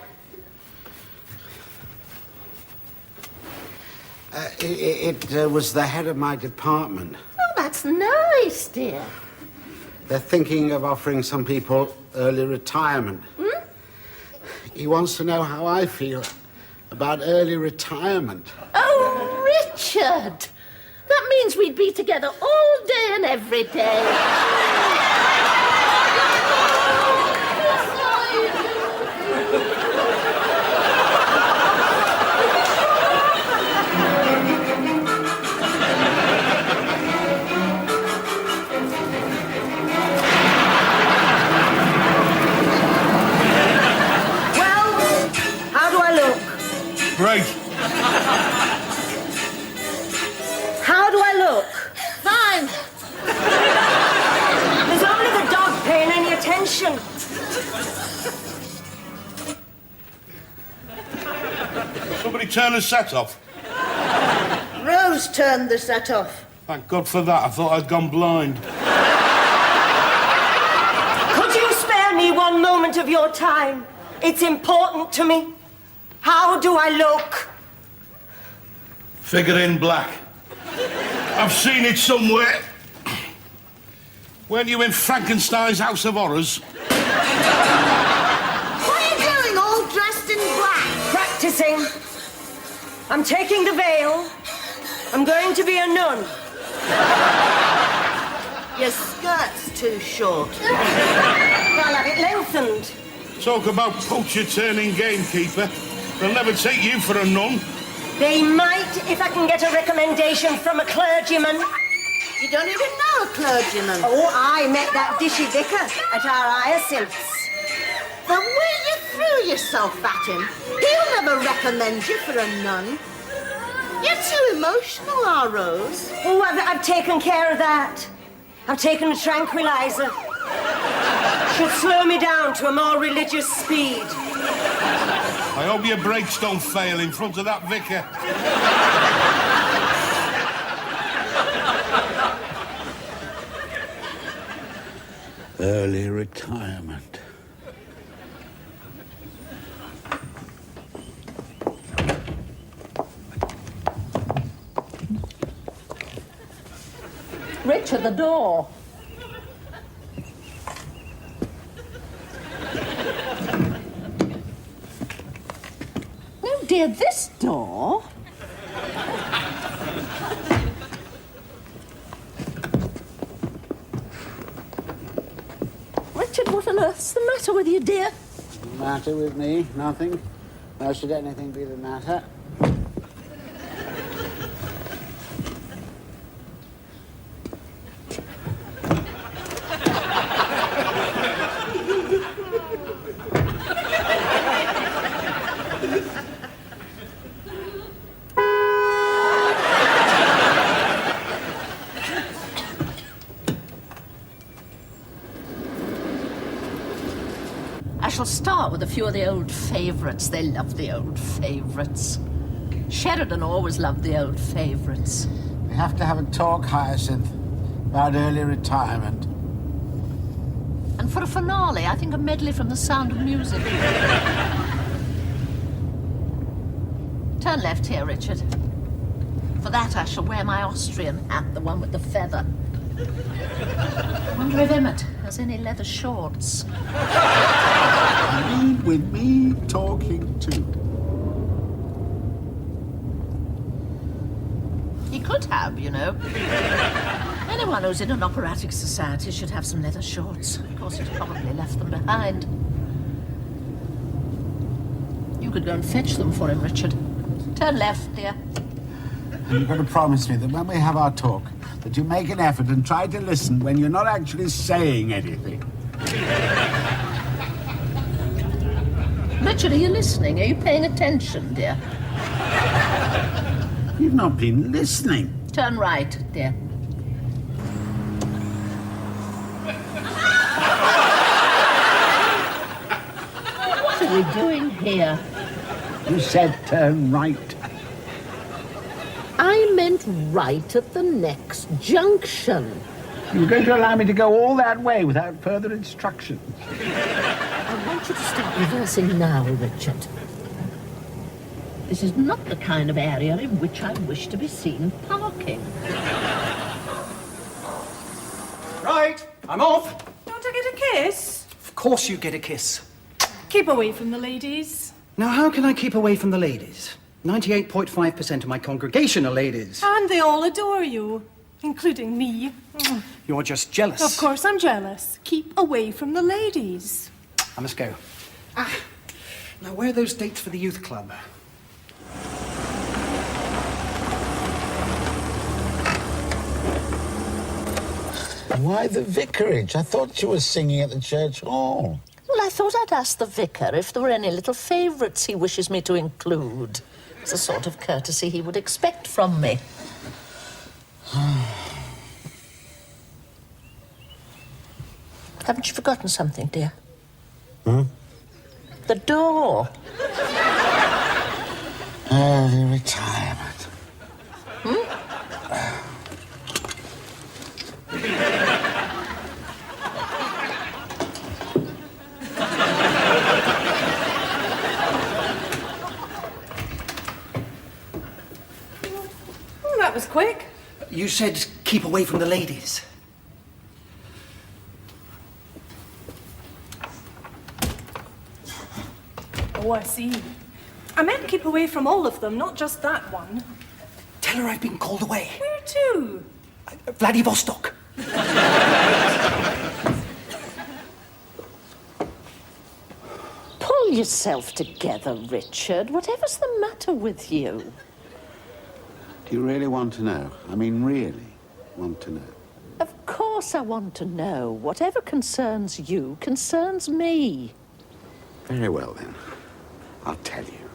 It was the head of my department. Oh, that's nice, dear. They're thinking of offering some people early retirement. He wants to know how I feel about early retirement. Oh, Richard! That means we'd be together all day and every day. Great. How do I look? Fine. There's only the dog paying any attention. Somebody turn the set off. Rose turned the set off. Thank God for that. I thought I'd gone blind. Could you spare me one moment of your time? It's important to me. How do I look? Figure in black. I've seen it somewhere. Weren't you in Frankenstein's House of Horrors? What are you doing, all dressed in black? Practicing. I'm taking the veil. I'm going to be a nun. Your skirt's too short. I'll have it lengthened. Talk about poacher turning gamekeeper. They'll never take you for a nun. They might if I can get a recommendation from a clergyman. You don't even know a clergyman. Oh, I met that dishy vicar at our Hyacinths. The way you threw yourself at him, he'll never recommend you for a nun. You're too emotional, our Rose. Oh, I've taken care of that. I've taken a tranquilizer. Should slow me down to a more religious speed. I hope your brakes don't fail in front of that vicar. Early retirement. Richard, the door. No, dear, this door. Richard, what on earth's the matter with you, dear? The matter with me? Nothing. Why should anything be the matter? I shall start with a few of the old favourites. They love the old favourites. Sheridan always loved the old favourites. We have to have a talk, Hyacinth, about early retirement. And for a finale, I think a medley from The Sound of Music. Turn left here, Richard. For that, I shall wear my Austrian hat, the one with the feather. I wonder if Emmet has any leather shorts. With me talking too. He could have, you know. And Anyone who's in an operatic society should have some leather shorts. Of course, he's probably left them behind. You could go and fetch them for him, Richard. Turn left, dear. And you've got to promise me that when we have our talk, that you make an effort and try to listen when you're not actually saying anything. Richard, are you listening? Are you paying attention, dear? You've not been listening. Turn right, dear. What are we doing here? You said turn right. I meant right at the next junction. You're going to allow me to go all that way without further instructions. I want you to start reversing now, Richard. This is not the kind of area in which I wish to be seen parking. Right, I'm off. Don't I get a kiss? Of course you get a kiss. Keep away from the ladies. Now, how can I keep away from the ladies? 98.5% of my congregation are ladies. And they all adore you, including me. You're just jealous. Of course I'm jealous. Keep away from the ladies. I must go. Now, where are those dates for the youth club? Why the vicarage? I thought you were singing at the church hall. Well, I thought I'd ask the vicar if there were any little favourites he wishes me to include. It's the sort of courtesy he would expect from me. Haven't you forgotten something, dear? The door. Early retirement. That was quick. You said keep away from the ladies. Oh, I see. I meant keep away from all of them, not just that one. Tell her I've been called away. Where to? Vladivostok. Pull yourself together, Richard. Whatever's the matter with you? Do you really want to know? I mean, really want to know? Of course I want to know. Whatever concerns you concerns me. Very well, then. I'll tell you.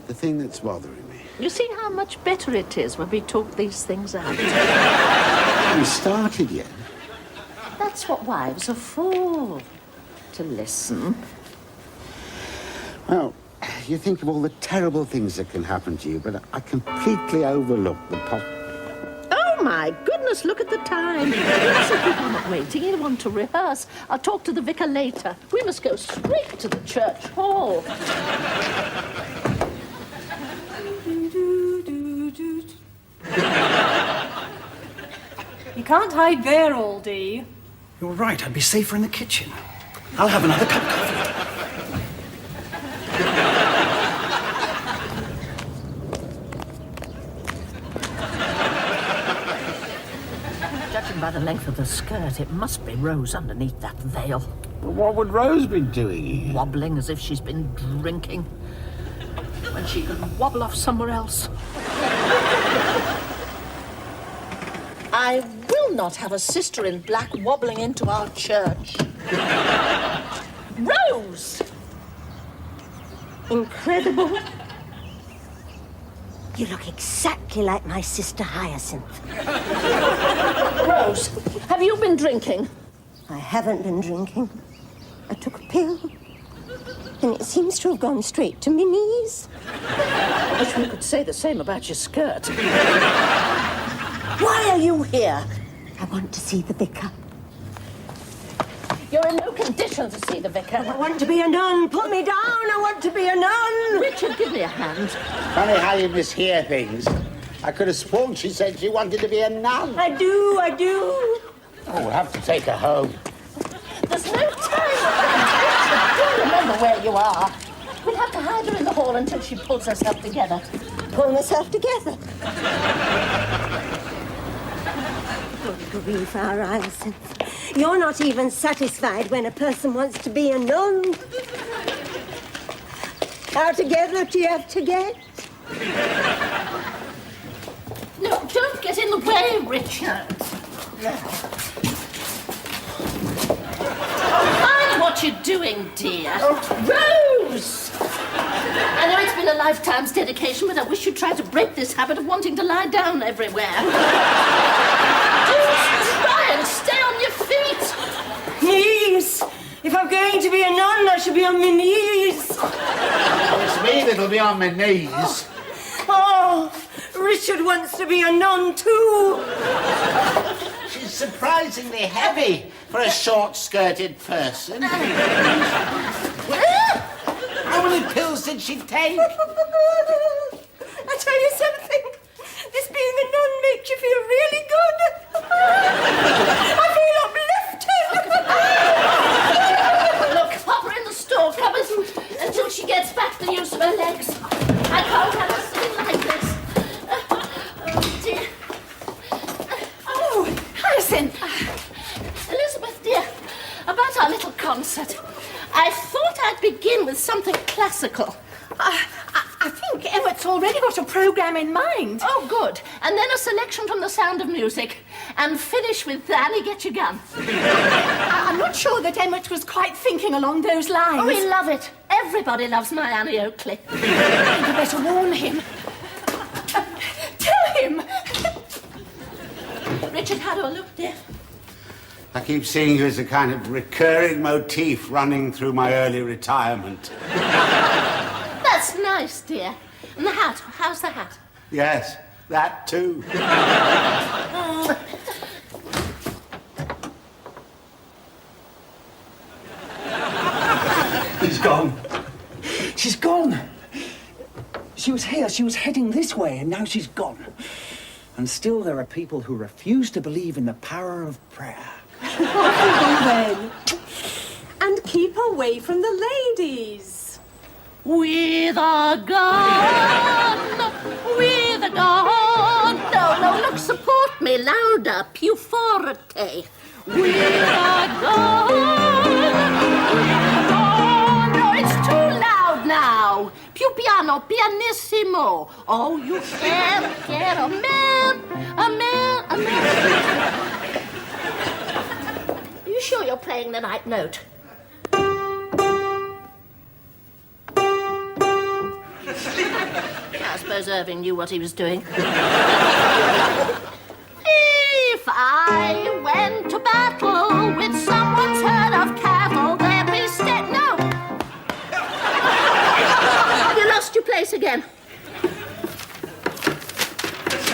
The thing that's bothering me. You see how much better it is when we talk these things out. We started yet? That's what wives are for. To listen. Well, you think of all the terrible things that can happen to you, but I completely overlook the Oh, my goodness, look at the time. Listen, people are not waiting. He'll want to rehearse. I'll talk to the vicar later. We must go straight to the church hall. You can't hide there all day. You're right, I'd be safer in the kitchen. I'll have another cup of coffee. Judging by the length of the skirt, it must be Rose underneath that veil. Well, what would Rose be doing here? Wobbling as if she's been drinking. When she could wobble off somewhere else. I will not have a sister in black wobbling into our church. Rose! Incredible. You look exactly like my sister Hyacinth. Rose, have you been drinking? I haven't been drinking. I took a pill, and it seems to have gone straight to my knees. I wish we could say the same about your skirt. Why are you here? I want to see the vicar. You're in no condition to see the vicar. I want to be a nun. Put me down. I want to be a nun. Richard, give me a hand. Funny how you mishear things. I could have sworn she said she wanted to be a nun. I do. Oh, we'll have to take her home. There's no time. Do remember where you are. We'll have to hide her in the hall until she pulls herself together. pull myself together. Good grief, our Hyacinth. You're not even satisfied when a person wants to be a nun. How together do you have to get? No, don't get in the way, Richard. Mind what you're doing, dear. Rose! I know it's been a lifetime's dedication, but I wish you'd try to break this habit of wanting to lie down everywhere. Just try and stay on your feet. Knees! If I'm going to be a nun, I should be on my knees. It's me that'll be on my knees. Oh, Richard wants to be a nun too. She's surprisingly heavy for a short-skirted person. How many pills did she take? I tell you something. This being a nun makes you feel really good. I feel uplifted. Look, pop her in the store cupboard until she gets back the use of her legs. I can't have her sitting like this. Oh, dear. Oh, Hyacinth. Elizabeth, dear, about our little concert. I thought I'd begin with something classical. I think Emmet's already got a programme in mind. Oh, good. And then a selection from The Sound of Music. And finish with Annie, Get Your Gun. I'm not sure that Emmet was quite thinking along those lines. Oh, we love it. Everybody loves my Annie Oakley. You better warn him. Tell him. Richard, how do I look, dear? I keep seeing you as a kind of recurring motif running through my early retirement. That's nice, dear. And the hat, how's the hat? Yes, that too. He's gone. She's gone. She was here, she was heading this way, and now she's gone. And still there are people who refuse to believe in the power of prayer. Then. And keep away from the ladies. With a gun, with a gun. No, look, support me louder, più forte. With a gun, no, it's too loud now. Più piano, pianissimo. Oh, you care, a man. Are you sure you're playing the right note? I suppose Irving knew what he was doing. If I went to battle with someone's herd of cattle, there'd be no. You lost your place again.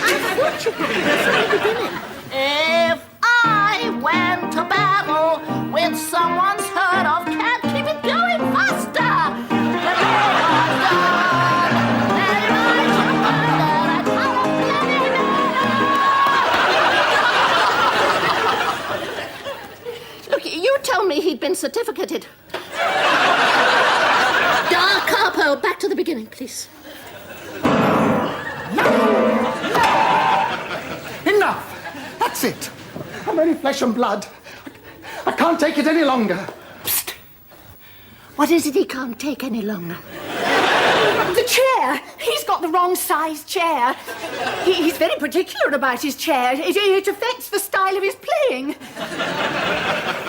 I thought you had it from the beginning. If I went to battle with someone's herd of cattle, keep it going faster. The day was done. Look, you told me he'd been certificated. Da capo, back to the beginning, please. Enough! That's it. I'm only flesh and blood. I can't take it any longer. Psst. What is it he can't take any longer? The chair. He's got the wrong size chair. He's very particular about his chair. It affects the style of his playing.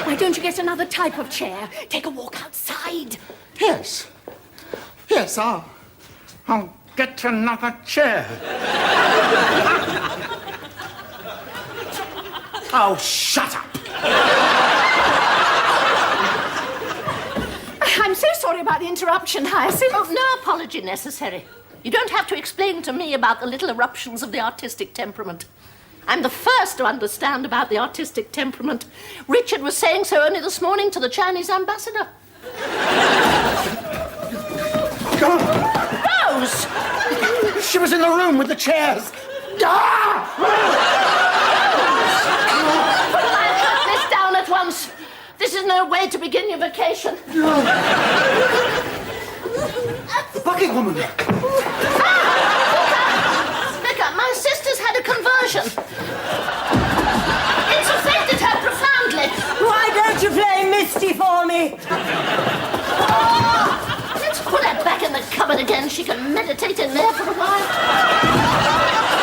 Why don't you get another type of chair? Take a walk outside. Yes. Yes, I'll get another chair. Oh, shut up! I'm so sorry about the interruption, Hyacinth. Oh, no apology necessary. You don't have to explain to me about the little eruptions of the artistic temperament. I'm the first to understand about the artistic temperament. Richard was saying so only this morning to the Chinese ambassador. Rose! She was in the room with the chairs. Put this down at once. This is no way to begin your vacation. The bucket woman. Ah! expression. It's affected her profoundly. Why don't you play Misty for me? Let's put her back in the cupboard again. She can meditate in there for a while.